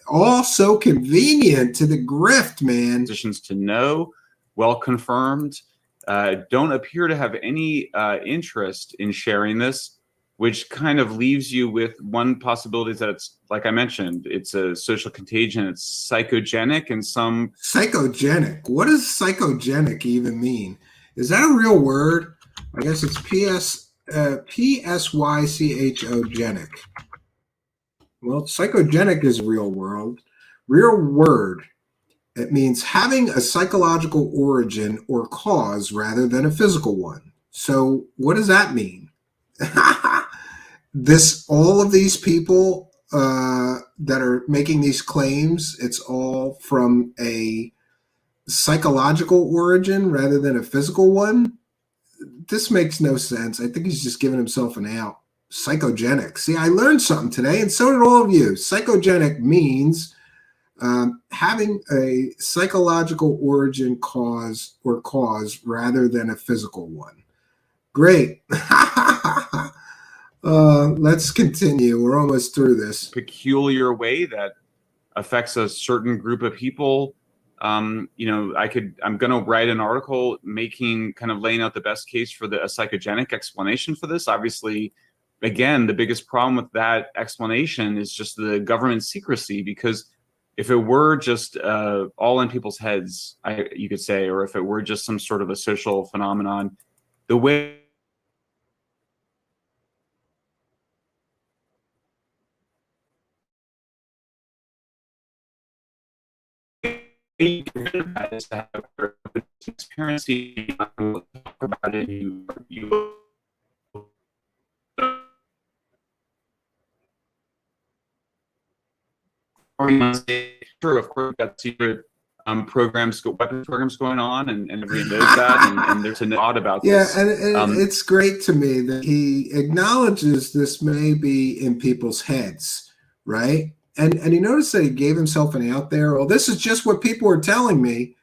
All so convenient to the grift, man. Positions to know, well confirmed, don't appear to have any interest in sharing this, which kind of leaves you with one possibility is that it's, like I mentioned, it's a social contagion. It's psychogenic and some... Psychogenic? What does psychogenic even mean? Is that a real word? I guess it's P-S-Y-C-H-O-genic. Well, psychogenic is real word. It means having a psychological origin or cause rather than a physical one. So what does that mean? All of these people that are making these claims, it's all from a psychological origin rather than a physical one. This makes no sense. I think he's just giving himself an out. Psychogenic. See, I learned something today, and so did all of you. Psychogenic means having a psychological origin cause rather than a physical one. Great. Let's continue. We're almost through this. Peculiar way that affects a certain group of people. You know, I'm going to write an article laying out the best case for a psychogenic explanation for this. Obviously, again, the biggest problem with that explanation is just the government secrecy, because if it were just all in people's heads, you could say, or if it were just some sort of a social phenomenon, the way is to have transparency, talk about it. Sure, of course, we've got secret weapons programs going on, and everybody knows that, and there's a nod about this. Yeah, and it's great to me that he acknowledges this may be in people's heads, right? And you notice that he gave himself an out there. Well, this is just what people are telling me.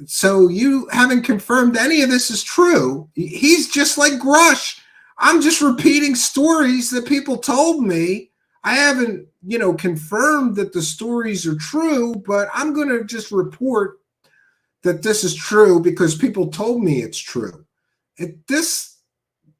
So you haven't confirmed any of this is true. He's just like Grush. I'm just repeating stories that people told me. I haven't, confirmed that the stories are true, but I'm going to just report that this is true because people told me it's true. This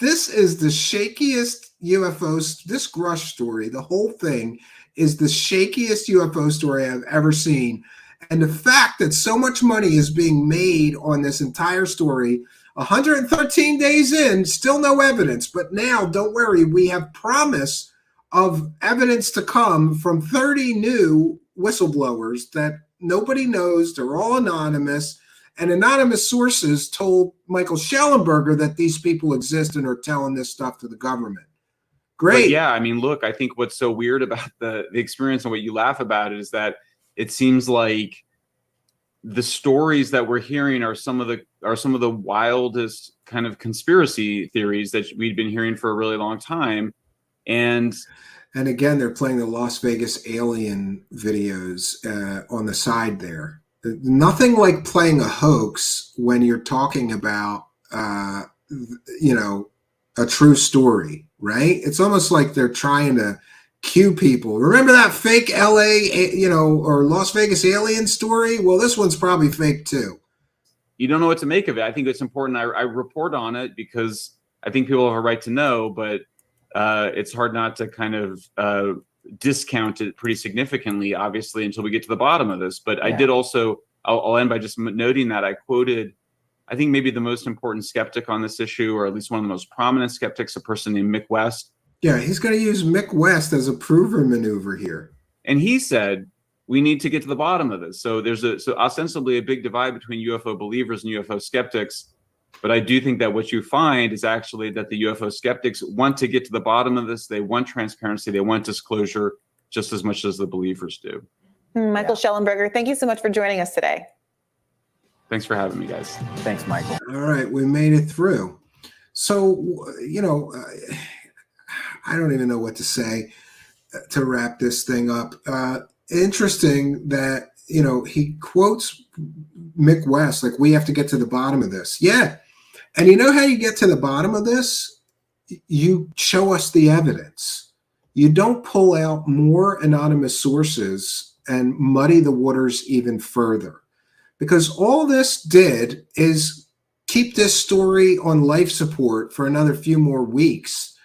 is the shakiest UFO, this Grush story, the whole thing is the shakiest UFO story I've ever seen. And the fact that so much money is being made on this entire story, 113 days in, still no evidence. But now, don't worry, we have promise of evidence to come from 30 new whistleblowers that nobody knows. They're all anonymous. And anonymous sources told Michael Schellenberger that these people exist and are telling this stuff to the government. Great. But yeah, I mean, look, I think what's so weird about the experience and what you laugh about it is that it seems like the stories that we're hearing are some of the wildest kind of conspiracy theories that we've been hearing for a really long time. And again, they're playing the Las Vegas alien videos on the side there. Nothing like playing a hoax when you're talking about, a true story, right? It's almost like they're trying to cue people. Remember that fake LA, or Las Vegas alien story? Well, this one's probably fake too. you don't know what to make of it. I think it's important. I report on it because I think people have a right to know, but it's hard not to kind of discount it pretty significantly, obviously, until we get to the bottom of this. But I did also, I'll end by just noting that I quoted, I think maybe the most important skeptic on this issue, or at least one of the most prominent skeptics, a person named Mick West. Yeah, he's going to use Mick West as a prover maneuver here. And he said, we need to get to the bottom of this. So there's ostensibly a big divide between UFO believers and UFO skeptics. But I do think that what you find is actually that the UFO skeptics want to get to the bottom of this. They want transparency. They want disclosure just as much as the believers do. Michael Schellenberger, thank you so much for joining us today. Thanks for having me, guys. Thanks, Michael. All right, we made it through. So, I don't even know what to say to wrap this thing up. Interesting that, he quotes Mick West, like, we have to get to the bottom of this. Yeah. And you know how you get to the bottom of this? You show us the evidence. You don't pull out more anonymous sources and muddy the waters even further. Because all this did is keep this story on life support for another few more weeks.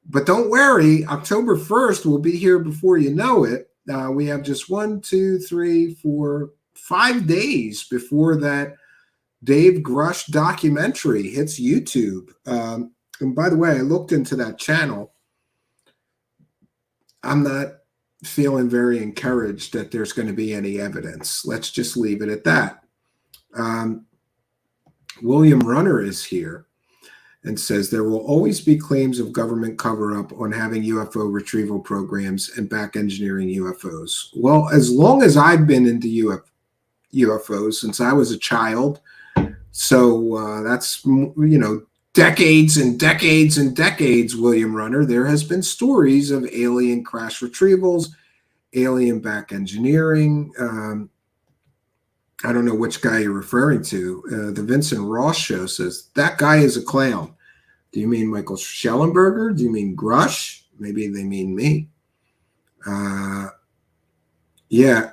But don't worry, October 1st will be here before you know it. We have just 1, 2, 3, 4, 5 days before that Dave Grush documentary hits YouTube. And by the way, I looked into that channel. I'm not feeling very encouraged that there's going to be any evidence. Let's just leave it at that. William Runner is here and says there will always be claims of government cover-up on having UFO retrieval programs and back engineering UFOs. Well, as long as I've been into UFOs, since I was a child, so that's, decades and decades and decades, William Runner, there has been stories of alien crash retrievals, alien back engineering. I don't know which guy you're referring to. The Vincent Ross show says, that guy is a clown. Do you mean Michael Schellenberger? Do you mean Grush? Maybe they mean me. Yeah.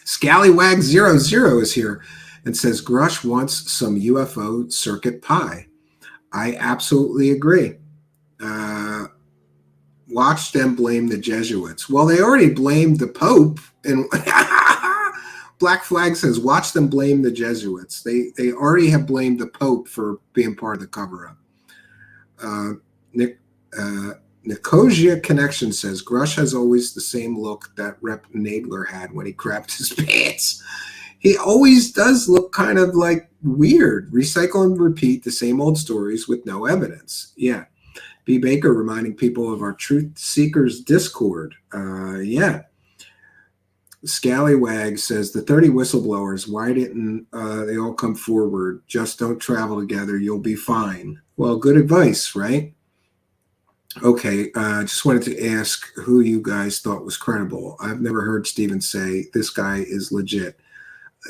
Scallywag00 is here and says, Grush wants some UFO circuit pie. I absolutely agree. Watch them blame the Jesuits. Well, they already blamed the Pope, and Black Flag says, watch them blame the Jesuits. They already have blamed the Pope for being part of the cover-up. Nicosia Connection says, Grush has always the same look that Rep. Nadler had when he crapped his pants. He always does look kind of like weird. Recycle and repeat the same old stories with no evidence. Yeah. B. Baker reminding people of our Truthseekers Discord. Yeah. Scallywag says, the 30 whistleblowers, why didn't they all come forward? Just don't travel together. You'll be fine. Well, good advice, right? Okay. Just wanted to ask who you guys thought was credible. I've never heard Steven say this guy is legit.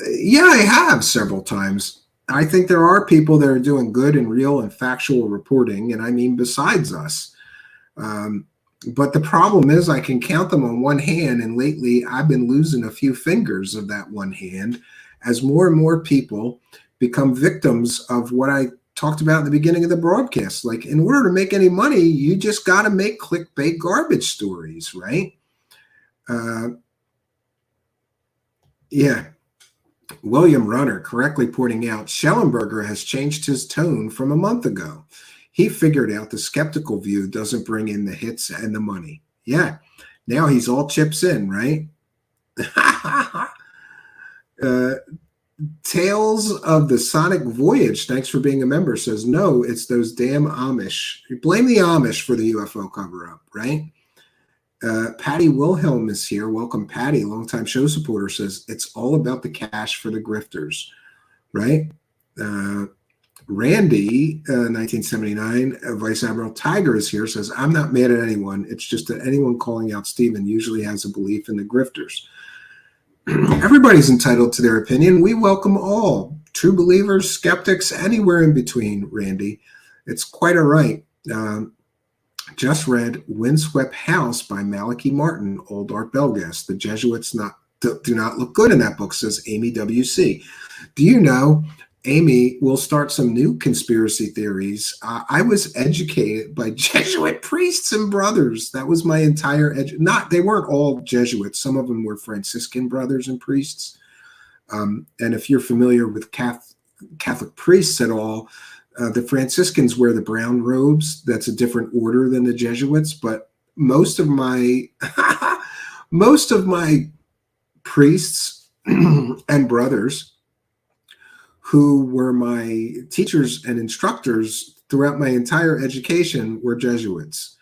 Yeah, I have several times. I think there are people that are doing good and real and factual reporting, and I mean besides us. But the problem is I can count them on one hand, and lately I've been losing a few fingers of that one hand as more and more people become victims of what I talked about in the beginning of the broadcast. Like, in order to make any money, you just got to make clickbait garbage stories, right? Yeah. William Runner correctly pointing out Schellenberger has changed his tone from a month ago. He figured out the skeptical view doesn't bring in the hits and the money. Yeah. Now he's all chips in, right? Tales of the Sonic Voyage, thanks for being a member, says, no, it's those damn Amish. You blame the Amish for the UFO cover-up, right? Patty Wilhelm is here. Welcome, Patty, longtime show supporter, says, it's all about the cash for the grifters, right? Randy, 1979, Vice Admiral Tiger is here, says, I'm not mad at anyone. It's just that anyone calling out Stephen usually has a belief in the grifters. Everybody's entitled to their opinion. We welcome all. True believers, skeptics, anywhere in between, Randy. It's quite all right. Just read Windswept House by Malachi Martin, Old Art Belgas. The Jesuits do not look good in that book, says Amy WC. Do you know Amy will start some new conspiracy theories? I was educated by Jesuit priests and brothers. That was my entire they weren't all Jesuits. Some of them were Franciscan brothers and priests. And if you're familiar with Catholic priests at all, the Franciscans wear the brown robes. That's a different order than the Jesuits. But most of my priests and brothers who were my teachers and instructors throughout my entire education were Jesuits.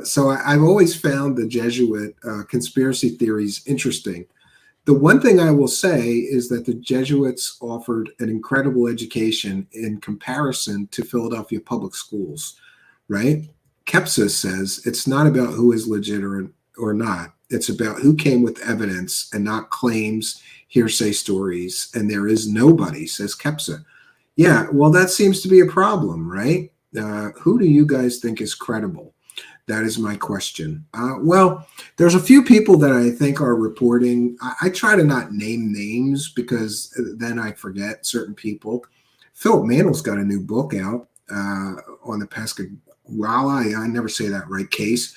So I've always found the Jesuit conspiracy theories interesting. The one thing I will say is that the Jesuits offered an incredible education in comparison to Philadelphia public schools, right? Kepsa says it's not about who is legit or not. It's about who came with evidence and not claims, hearsay stories. And there is nobody, says Kepsa. Yeah, well, that seems to be a problem, right? Who do you guys think is credible? That is my question. Well, there's a few people that I think are reporting. I try to not name names because then I forget certain people. Philip Mandel's got a new book out on the Pascagoula, I never say that right, case.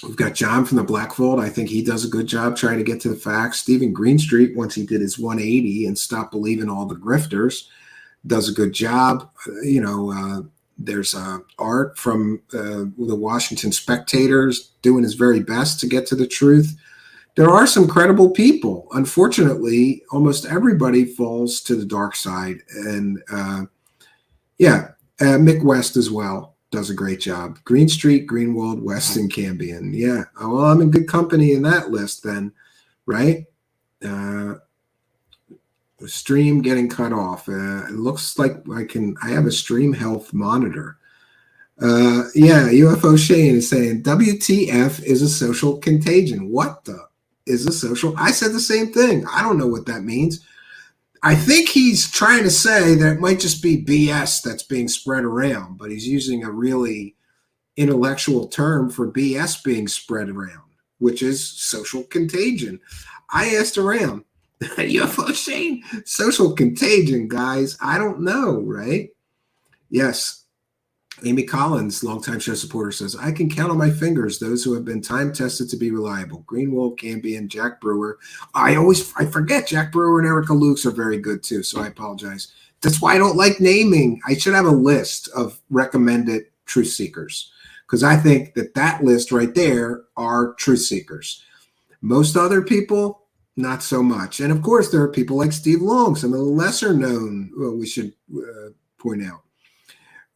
We've got John from the Black Vault. I think he does a good job trying to get to the facts. Stephen Greenstreet, once he did his 180 and stopped believing all the grifters, does a good job. There's Art from the Washington Spectators doing his very best to get to the truth. There are some credible people. Unfortunately, almost everybody falls to the dark side. And Mick West as well does a great job. Greenstreet, Greenwald, West, and Cambion. Yeah, well, I'm in good company in that list then, right? Stream getting cut off. It looks like I have a stream health monitor. UFO Shane is saying WTF is a social contagion. What the is a social? I said the same thing. I don't know what that means. I think he's trying to say that it might just be BS that's being spread around, but he's using a really intellectual term for BS being spread around, which is social contagion. I asked around. UFO Shane, social contagion, guys. I don't know, right? Yes. Amy Collins, longtime show supporter, says, I can count on my fingers those who have been time tested to be reliable. Greenwald, Cambion, Jack Brewer. I forget Jack Brewer and Erica Lukes are very good too, so I apologize. That's why I don't like naming. I should have a list of recommended truth seekers because I think that list right there are truth seekers. Most other people, not so much. And of course, there are people like Steve Long, some of the lesser known, we should point out.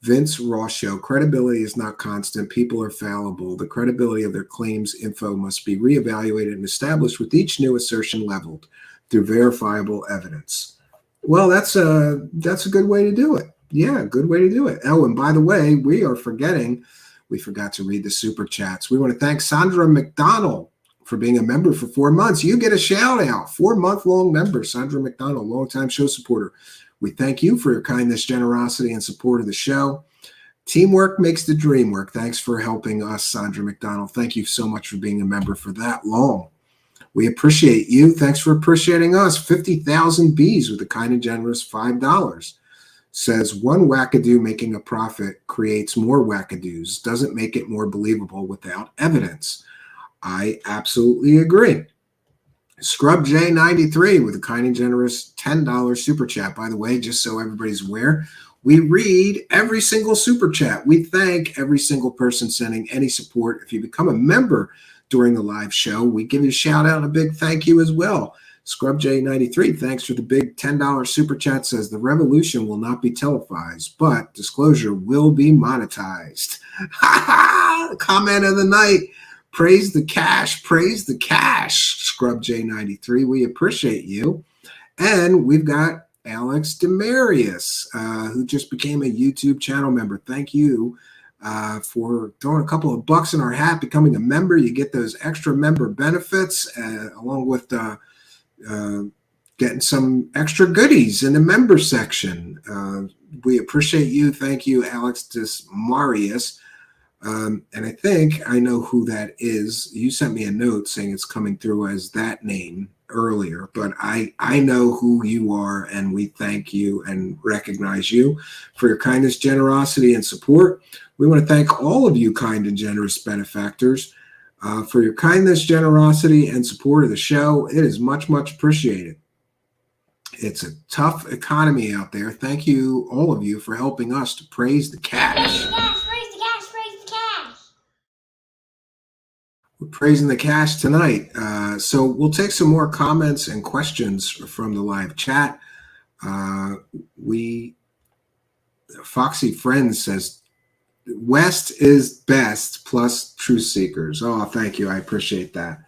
Vince Ross Show, credibility is not constant. People are fallible. The credibility of their claims info must be reevaluated and established with each new assertion leveled through verifiable evidence. Well, that's a good way to do it. Yeah, good way to do it. Oh, and by the way, we forgot to read the super chats. We want to thank Sandra McDonald for being a member for 4 months. You get a shout out. 4-month-long member, Sandra McDonald, longtime show supporter. We thank you for your kindness, generosity, and support of the show. Teamwork makes the dream work. Thanks for helping us, Sandra McDonald. Thank you so much for being a member for that long. We appreciate you. Thanks for appreciating us. 50,000 Bs with a kind and generous $5. Says one wackadoo making a profit creates more wackadoos. Doesn't make it more believable without evidence. I absolutely agree. Scrub J93 with a kind and generous $10 super chat. By the way, just so everybody's aware, we read every single super chat. We thank every single person sending any support. If you become a member during the live show, we give you a shout out and a big thank you as well. Scrub J93, thanks for the big $10 super chat, says the revolution will not be televised, but disclosure will be monetized. Comment of the night. Praise the cash, Scrub J93. We appreciate you. And we've got Alex Demarius, who just became a YouTube channel member. Thank you for throwing a couple of bucks in our hat, becoming a member. You get those extra member benefits along with getting some extra goodies in the member section. We appreciate you. Thank you, Alex Demarius. And I think I know who that is. You sent me a note saying it's coming through as that name earlier, but I know who you are, and we thank you and recognize you for your kindness, generosity, and support. We want to thank all of you kind and generous benefactors for your kindness, generosity, and support of the show. It is much, much appreciated. It's a tough economy out there. Thank you, all of you, for helping us to praise the cash. We're praising the cash tonight. So we'll take some more comments and questions from the live chat. Foxy Friends says, West is best plus Truthseekers. Oh, thank you. I appreciate that.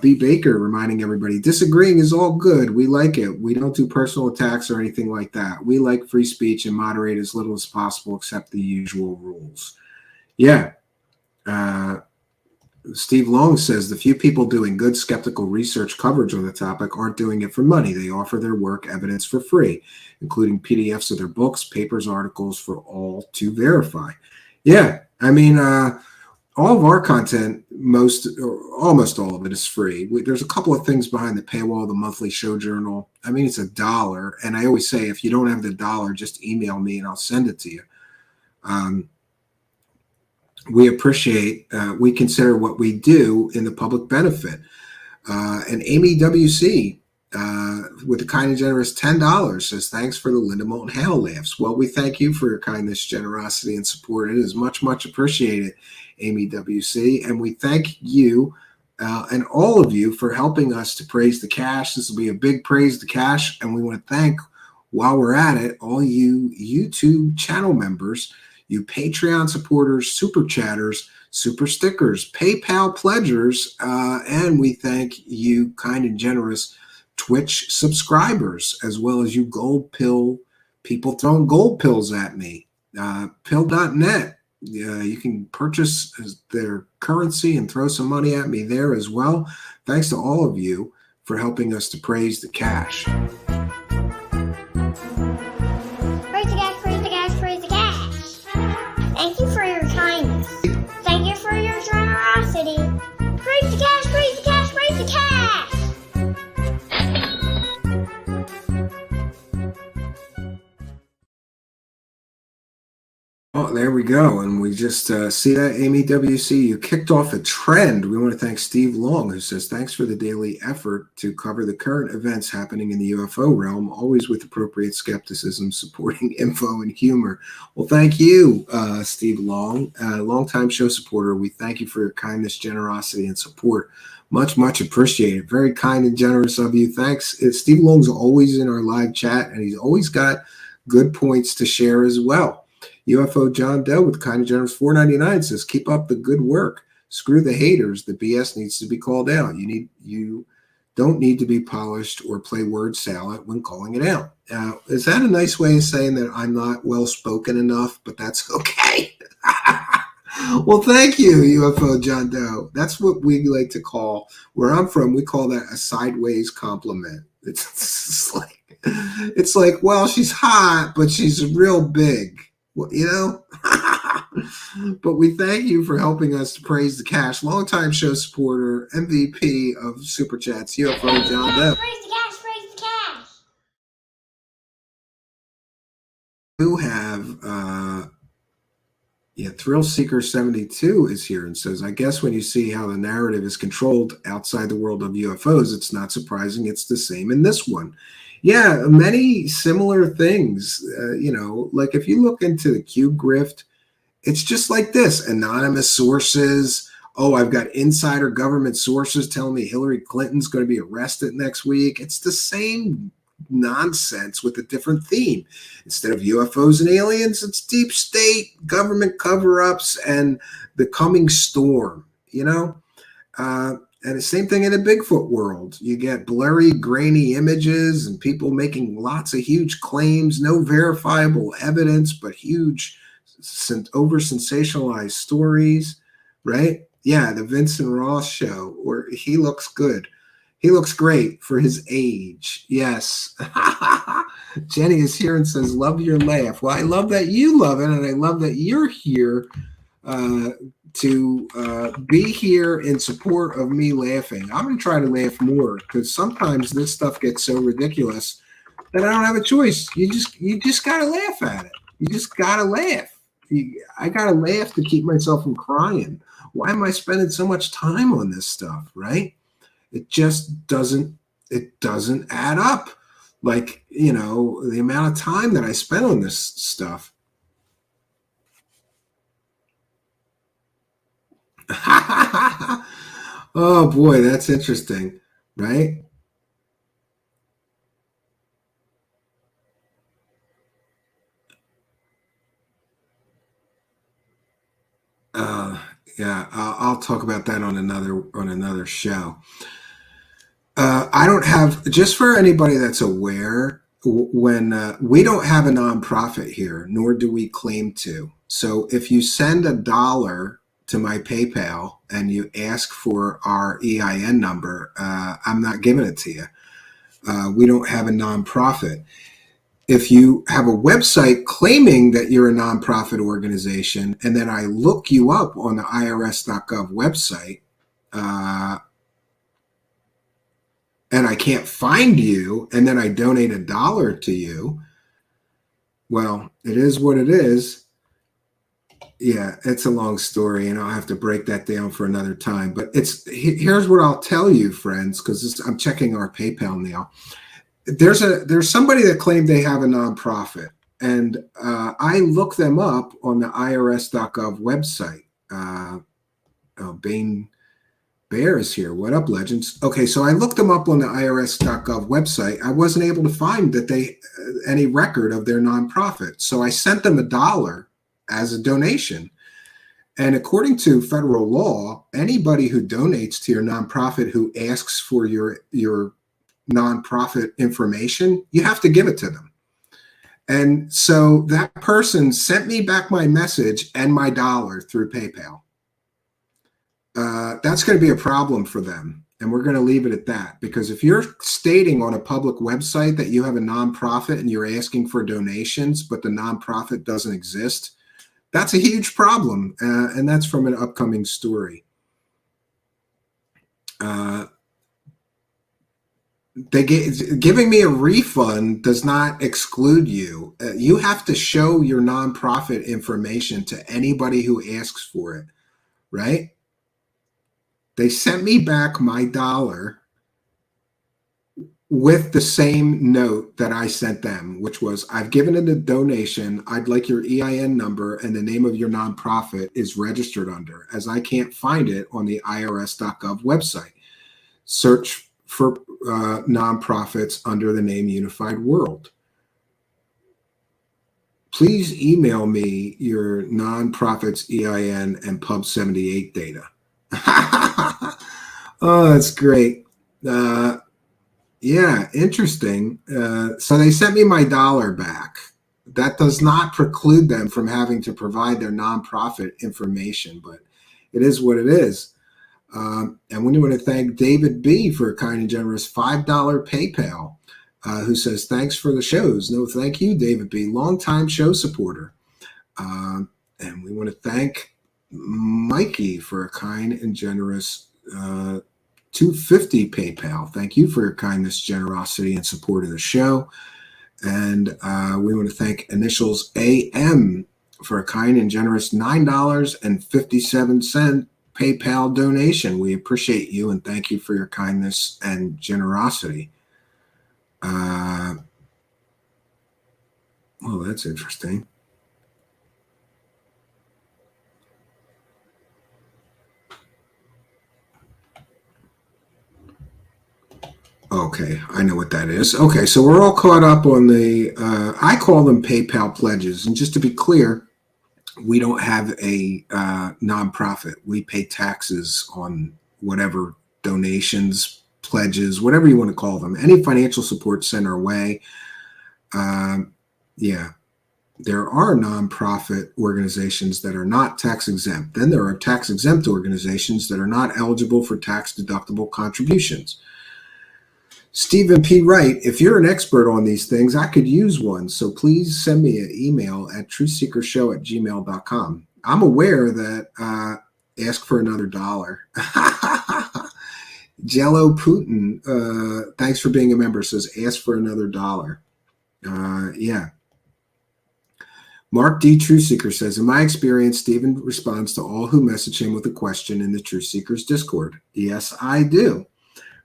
B. Baker reminding everybody, disagreeing is all good. We like it. We don't do personal attacks or anything like that. We like free speech and moderate as little as possible, except the usual rules. Yeah. Steve Long says the few people doing good skeptical research coverage on the topic aren't doing it for money. They offer their work evidence for free, including PDFs of their books, papers, articles for all to verify. Yeah, I mean, all of our content, almost all of it is free. There's a couple of things behind the paywall, the monthly show journal. I mean, it's $1. And I always say, if you don't have the $1, just email me and I'll send it to you. We appreciate, we consider what we do in the public benefit. And Amy WC, with the kind and generous $10, says, thanks for the Linda Moulton Hale laughs. Well, we thank you for your kindness, generosity, and support. It is much, much appreciated, Amy WC. And we thank you and all of you for helping us to praise the cash. This will be a big praise the cash. And we want to thank, while we're at it, all you YouTube channel members, you Patreon supporters, super chatters, super stickers, PayPal pledgers, and we thank you kind and generous Twitch subscribers, as well as you gold pill people throwing gold pills at me. Pill.net, you can purchase their currency and throw some money at me there as well. Thanks to all of you for helping us to praise the cash. Thank you for your kindness. Thank you for your generosity. Praise the cash, praise the cash, praise the cash! Oh, there we go. And we just see that, Amy WC, you kicked off a trend. We want to thank Steve Long, who says, thanks for the daily effort to cover the current events happening in the UFO realm, always with appropriate skepticism, supporting info and humor. Well, thank you, Steve Long, longtime show supporter. We thank you for your kindness, generosity, and support. Much, much appreciated. Very kind and generous of you. Thanks. Steve Long's always in our live chat, and he's always got good points to share as well. UFO John Doe with kind of generous $4.99 says, keep up the good work. Screw the haters. The BS needs to be called out. You don't need to be polished or play word salad when calling it out. Now, is that a nice way of saying that I'm not well spoken enough? But that's okay. Well, thank you, UFO John Doe. That's what we like to call, where I'm from, we call that a sideways compliment. It's like, well, she's hot, but she's real big. Well, you know, but we thank you for helping us to praise the cash. Longtime show supporter, MVP of Super Chats, UFO John Doe. Praise the cash, praise the cash! You have, Thrill Seeker 72 is here and says, I guess when you see how the narrative is controlled outside the world of UFOs, it's not surprising it's the same in this one. Yeah, many similar things. Like if you look into the Q grift, it's just like this. Anonymous sources. Oh, I've got insider government sources telling me Hillary Clinton's going to be arrested next week. It's the same nonsense with a different theme. Instead of UFOs and aliens, it's deep state, government cover-ups, and the coming storm, And the same thing in the Bigfoot world. You get blurry, grainy images and people making lots of huge claims, no verifiable evidence, but huge over-sensationalized stories, right? Yeah, the Vincent Ross show, where he looks good. He looks great for his age. Yes. Jenny is here and says, love your laugh. Well, I love that you love it, and I love that you're here to be here in support of me laughing. I'm going to try to laugh more because sometimes this stuff gets so ridiculous that I don't have a choice. You just got to laugh at it. You just got to laugh. I got to laugh to keep myself from crying. Why am I spending so much time on this stuff, right? It just doesn't add up. Like, the amount of time that I spent on this stuff. Oh boy, that's interesting, right? Yeah, I'll talk about that on another show. I don't have, just for anybody that's aware, when we don't have a nonprofit here, nor do we claim to. So if you send $1 to my PayPal and you ask for our EIN number, I'm not giving it to you. We don't have a nonprofit. If you have a website claiming that you're a nonprofit organization, and then I look you up on the irs.gov website, and I can't find you, and then I donate $1 to you, well, it is what it is. Yeah, it's a long story, and I'll have to break that down for another time. But here's what I'll tell you, friends, because I'm checking our PayPal now. There's somebody that claimed they have a nonprofit, and I looked them up on the irs.gov website. Bain Bear is here. What up, legends? Okay, so I looked them up on the irs.gov website. I wasn't able to find that they any record of their nonprofit. So I sent them $1 as a donation. And according to federal law, anybody who donates to your nonprofit who asks for your nonprofit information, you have to give it to them. And so that person sent me back my message and my $1 through PayPal. That's going to be a problem for them. And we're going to leave it at that, because if you're stating on a public website that you have a nonprofit and you're asking for donations, but the nonprofit doesn't exist, that's a huge problem. And that's from an upcoming story. Giving me a refund does not exclude you. You have to show your nonprofit information to anybody who asks for it, right? They sent me back my $1 with the same note that I sent them, which was, I've given it a donation. I'd like your EIN number and the name of your nonprofit is registered under, as I can't find it on the irs.gov website. Search for nonprofits under the name Unified World. Please email me your nonprofit's EIN and Pub 78 data. Oh, that's great. Yeah, interesting. So they sent me my $1 back. That does not preclude them from having to provide their nonprofit information, but it is what it is. And we want to thank David B. for a kind and generous $5 PayPal, who says, thanks for the shows. No, thank you, David B., longtime show supporter. And we want to thank Mikey for a kind and generous $2.50 PayPal. Thank you for your kindness, generosity, and support of the show. And we want to thank Initials AM for a kind and generous $9.57 PayPal donation. We appreciate you and thank you for your kindness and generosity. Well, that's interesting. Okay, I know what that is. Okay, so we're all caught up on the, I call them PayPal pledges. And just to be clear, we don't have a nonprofit. We pay taxes on whatever donations, pledges, whatever you want to call them. Any financial support sent our way. Yeah, there are nonprofit organizations that are not tax exempt. Then there are tax exempt organizations that are not eligible for tax deductible contributions. Stephen P. Wright, if you're an expert on these things, I could use one. So please send me an email at truthseekershow@gmail.com. I'm aware that ask for another $1. Jello Putin, thanks for being a member, says ask for another $1. Yeah. Mark D. Truthseeker says, in my experience, Stephen responds to all who message him with a question in the Truthseekers Discord. Yes, I do.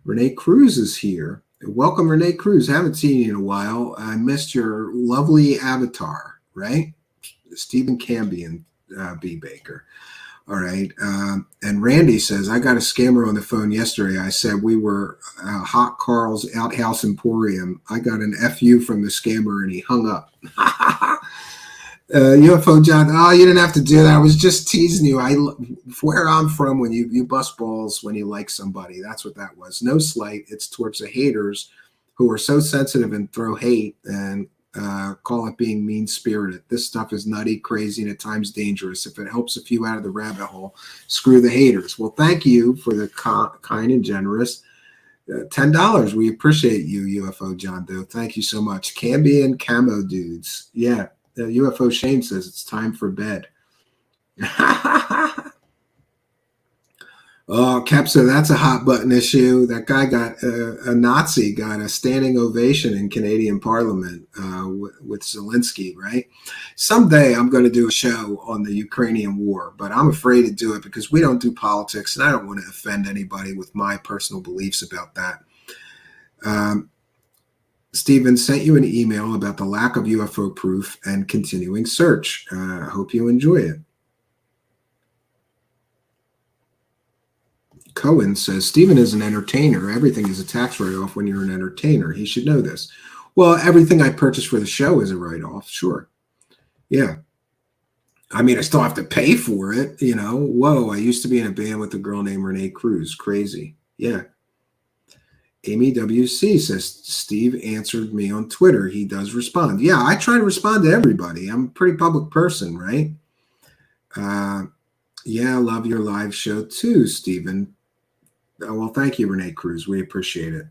Renee Cruz is here. Welcome, Renee Cruz. Haven't seen you in a while. I missed your lovely avatar, right? Stephen Cambion, B. Baker. All right. And Randy says, I got a scammer on the phone yesterday. I said we were Hot Carl's Outhouse Emporium. I got an FU from the scammer and he hung up. UFO John, oh, you didn't have to do that. I was just teasing you. Where I'm from, when you bust balls when you like somebody, that's what that was. No slight. It's towards the haters who are so sensitive and throw hate and call it being mean-spirited. This stuff is nutty, crazy, and at times dangerous. If it helps a few out of the rabbit hole, screw the haters. Well, thank you for the kind and generous $10. We appreciate you, UFO John Doe. Thank you so much. Cambion Camo Dudes. Yeah. UFO Shane says it's time for bed. Oh, Kepsa, that's a hot button issue. That guy got a Nazi got a standing ovation in Canadian Parliament with Zelensky, right? Someday I'm going to do a show on the Ukrainian war, but I'm afraid to do it because we don't do politics, and I don't want to offend anybody with my personal beliefs about that. Stephen sent you an email about the lack of UFO proof and continuing search. Hope you enjoy it. Cohen says, Stephen is an entertainer. Everything is a tax write-off when you're an entertainer. He should know this. Well, everything I purchase for the show is a write-off. Sure. Yeah. I mean, I still have to pay for it. You know, whoa, I used to be in a band with a girl named Renee Cruz. Crazy. Yeah. Amy WC says, Steve answered me on Twitter. He does respond. Yeah, I try to respond to everybody. I'm a pretty public person, right? Yeah, I love your live show too, Stephen. Oh, well, thank you, Renee Cruz. We appreciate it.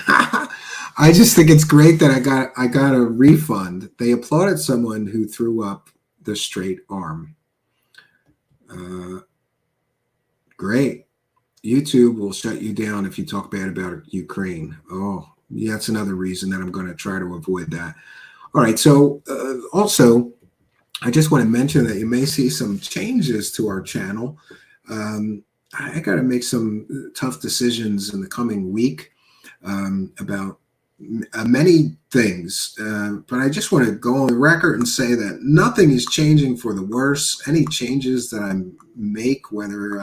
I just think it's great that I got a refund. They applauded someone who threw up the straight arm. Great. YouTube will shut you down if you talk bad about Ukraine. Oh, yeah, that's another reason that I'm going to try to avoid that. All right. So also, I just want to mention that you may see some changes to our channel. I got to make some tough decisions in the coming week about many things. But I just want to go on the record and say that nothing is changing for the worse. Any changes that I make, whether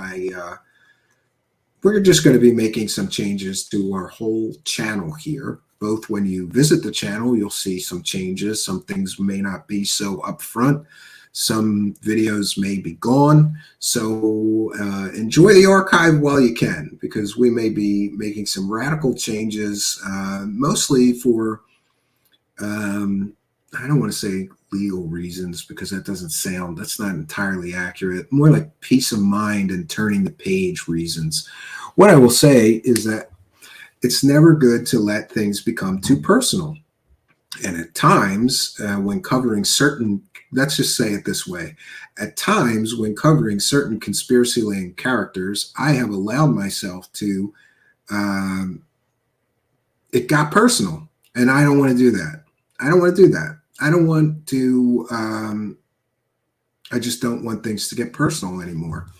we're just going to be making some changes to our whole channel here. Both when you visit the channel, you'll see some changes. Some things may not be so upfront. Some videos may be gone. So enjoy the archive while you can, because we may be making some radical changes, mostly for, I don't want to say legal reasons, because that's not entirely accurate. More like peace of mind and turning the page reasons. What I will say is that it's never good to let things become too personal. And at times, when covering certain, let's just say it this way, at times when covering certain conspiracy-linked characters, I have allowed myself to, it got personal, and I don't want to do that. I don't want to do that. I don't want to, I just don't want things to get personal anymore.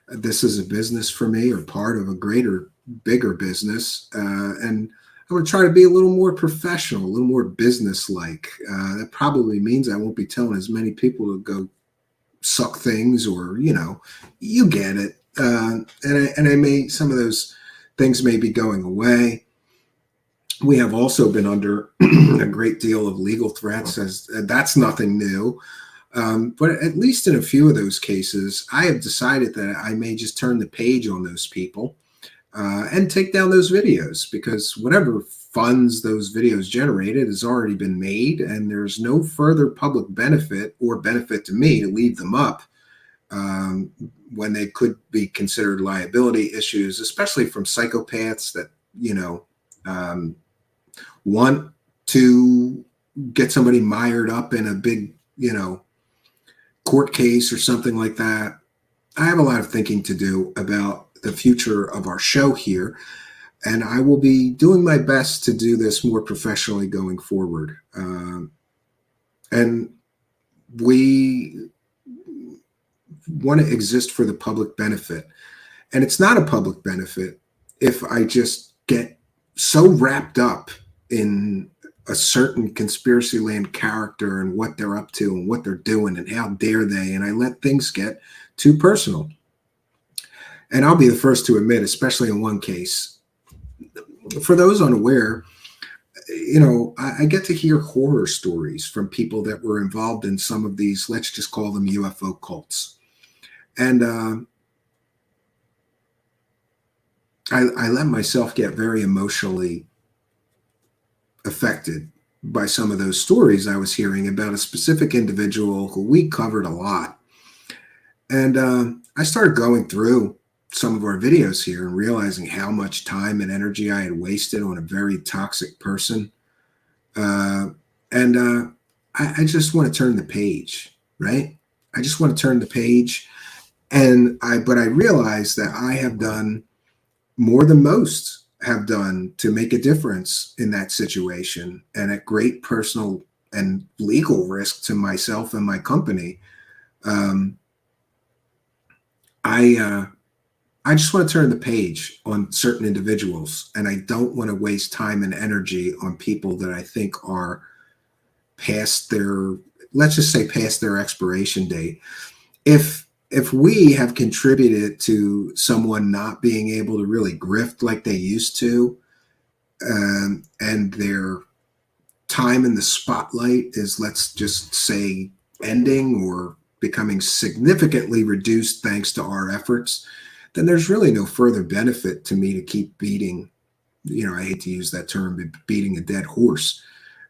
This is a business for me, or part of a greater, bigger business. And I'm going to try to be a little more professional, a little more business-like. That probably means I won't be telling as many people to go suck things, or, you know, you get it. And I may, some of those things may be going away. We have also been under a great deal of legal threats, as that's nothing new. But at least in a few of those cases, I have decided that I may just turn the page on those people and take down those videos, because whatever funds those videos generated has already been made, and there's no further public benefit or benefit to me to leave them up when they could be considered liability issues, especially from psychopaths that, you know, want to get somebody mired up in a big, you know, court case or something like that. I have a lot of thinking to do about the future of our show here, and I will be doing my best to do this more professionally going forward. And we want to exist for the public benefit. And it's not a public benefit if I just get so wrapped up in a certain conspiracy land character and what they're up to and what they're doing and how dare they, and I let things get too personal. And I'll be the first to admit, especially in one case, for those unaware, I get to hear horror stories from people that were involved in some of these, let's just call them UFO cults. And I let myself get very emotionally affected by some of those stories I was hearing about a specific individual who we covered a lot. And I started going through some of our videos here and realizing how much time and energy I had wasted on a very toxic person. I just want to turn the page, right? I just want to turn the page. But I realized that I have done more than most have done to make a difference in that situation, and at great personal and legal risk to myself and my company. I just want to turn the page on certain individuals, and I don't want to waste time and energy on people that I think are past their, let's just say past their expiration date. If we have contributed to someone not being able to really grift like they used to, and their time in the spotlight is, let's just say, ending or becoming significantly reduced thanks to our efforts, then there's really no further benefit to me to keep beating, I hate to use that term, but beating a dead horse,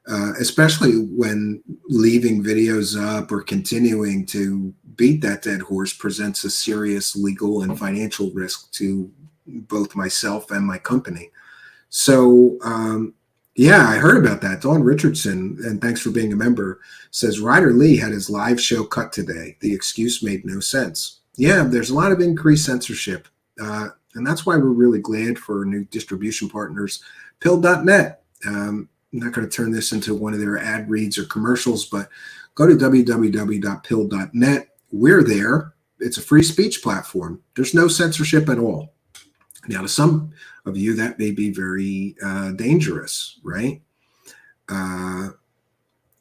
especially when leaving videos up or continuing to beat that dead horse presents a serious legal and financial risk to both myself and my company. So, I heard about that. Dawn Richardson, and thanks for being a member, says Ryder Lee had his live show cut today. The excuse made no sense. Yeah, there's a lot of increased censorship. And that's why we're really glad for new distribution partners, pill.net. I'm not going to turn this into one of their ad reads or commercials, but go to www.pill.net. We're there. It's a free speech platform. There's no censorship at all. Now, to some of you, that may be very dangerous, right?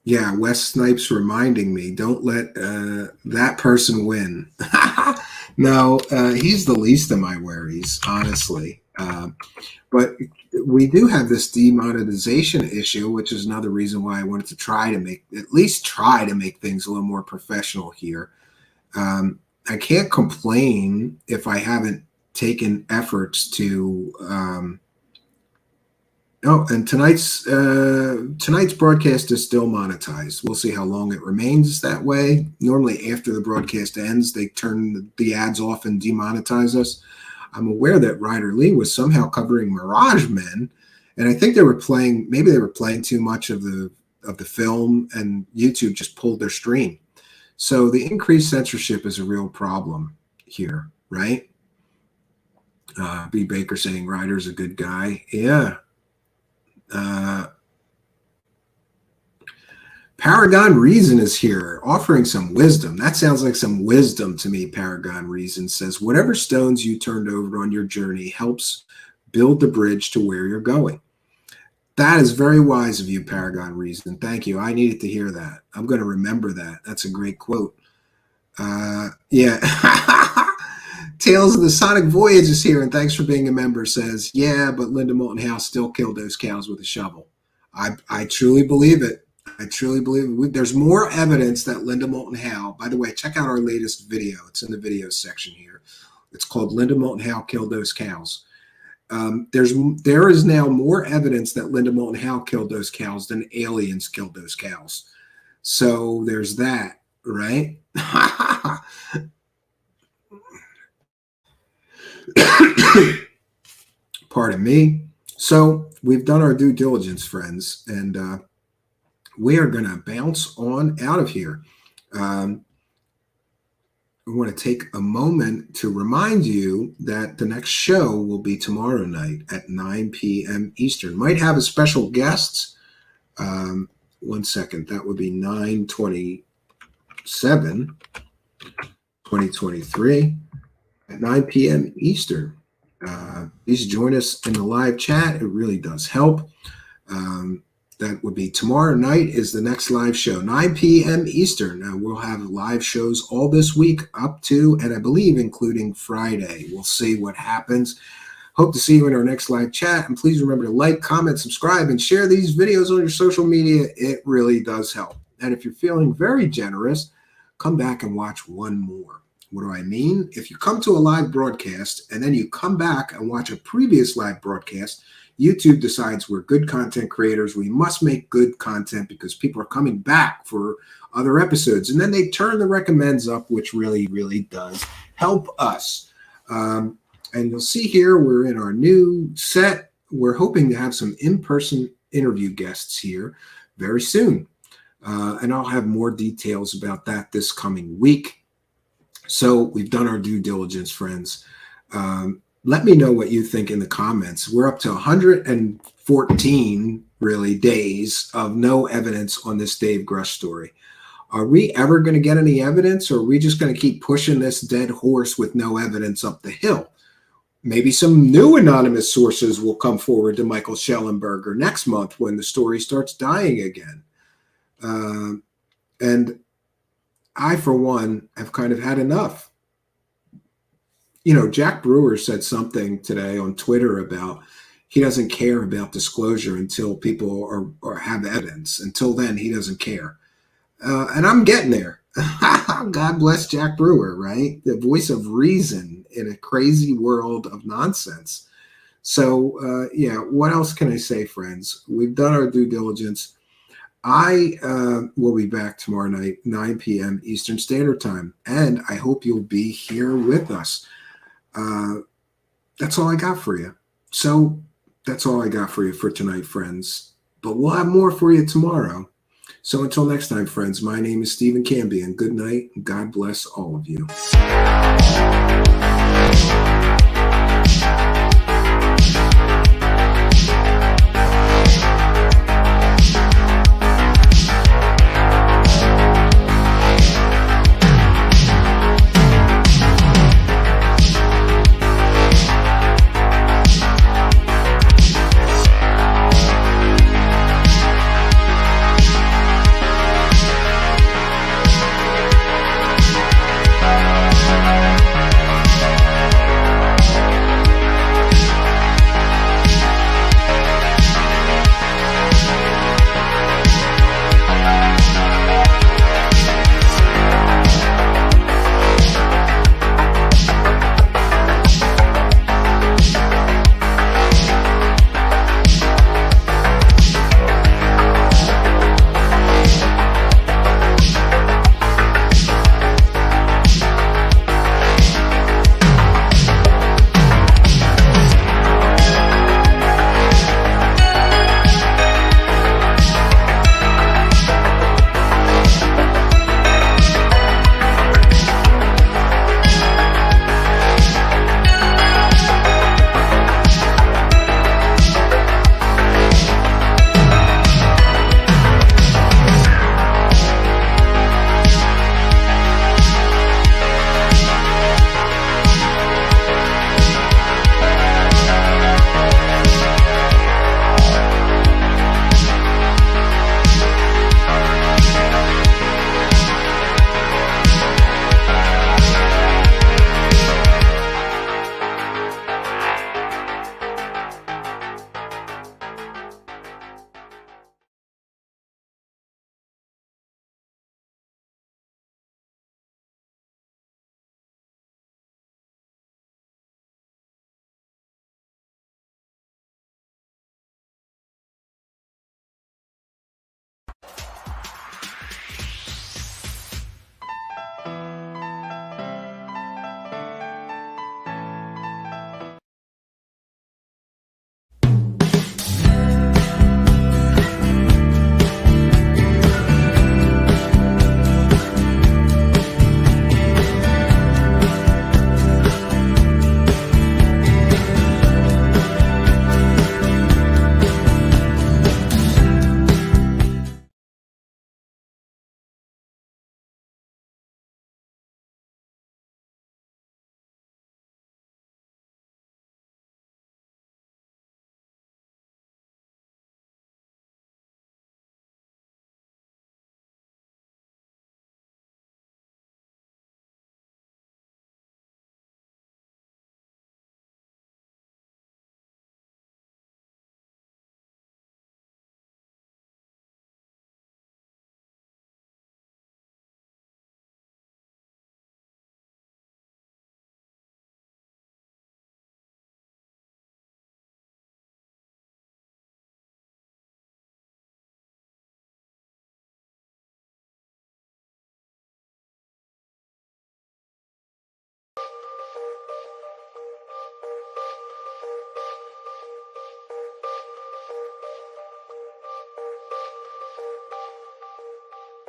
Wes Snipes reminding me, don't let that person win. No, he's the least of my worries, honestly. But we do have this demonetization issue, which is another reason why I wanted to try to make things a little more professional here. I can't complain if I haven't taken efforts to and tonight's broadcast is still monetized. We'll see how long it remains that way. Normally after the broadcast ends, they turn the ads off and demonetize us. I'm aware that Ryder Lee was somehow covering Mirage Men, and I think they were playing too much of the film, and YouTube just pulled their stream. So the increased censorship is a real problem here, right? B. Baker saying Ryder's a good guy. Yeah. Paragon Reason is here offering some wisdom. That sounds like some wisdom to me. Paragon Reason says, whatever stones you turned over on your journey helps build the bridge to where you're going. That is very wise of you, Paragon Reason. Thank you. I needed to hear that. I'm going to remember that. That's a great quote. Tales of the Sonic Voyage is here, and thanks for being a member, says, yeah, but Linda Moulton Howe still killed those cows with a shovel. I truly believe it. I truly believe it. There's more evidence that Linda Moulton Howe, by the way, check out our latest video. It's in the videos section here. It's called Linda Moulton Howe Killed Those Cows. There is now more evidence that Linda Moulton Howe killed those cows than aliens killed those cows. So there's that, right? Pardon me. So we've done our due diligence, friends, and we are going to bounce on out of here. I want to take a moment to remind you that the next show will be tomorrow night at 9 p.m. Eastern. Might have a special guest. 1 second. That would be 9/27/2023 at 9 p.m. Eastern. Please join us in the live chat. It really does help. That would be tomorrow night is the next live show, 9 p.m. Eastern. Now, we'll have live shows all this week up to, and I believe including Friday. We'll see what happens. Hope to see you in our next live chat. And please remember to like, comment, subscribe, and share these videos on your social media. It really does help. And if you're feeling very generous, come back and watch one more. What do I mean? If you come to a live broadcast and then you come back and watch a previous live broadcast, YouTube decides we're good content creators. We must make good content because people are coming back for other episodes. And then they turn the recommends up, which really, really does help us. And you'll see here, we're in our new set. We're hoping to have some in-person interview guests here very soon. And I'll have more details about that this coming week. So we've done our due diligence, friends. Let me know what you think in the comments. We're up to 114 really days of no evidence on this Dave Grush story. Are we ever going to get any evidence, or are we just going to keep pushing this dead horse with no evidence up the hill? Maybe some new anonymous sources will come forward to Michael Schellenberger next month when the story starts dying again. And I, for one, have kind of had enough. You know, Jack Brewer said something today on Twitter about he doesn't care about disclosure until people are have evidence. Until then, he doesn't care. And I'm getting there. God bless Jack Brewer, right? The voice of reason in a crazy world of nonsense. So, yeah, what else can I say, friends? We've done our due diligence. I will be back tomorrow night, 9 p.m. Eastern Standard Time, and I hope you'll be here with us. That's all I got for you. So that's all I got for you for tonight, friends. But we'll have more for you tomorrow. So until next time, friends, my name is Stephen Cambion. Good night, and God bless all of you.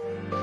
Bye.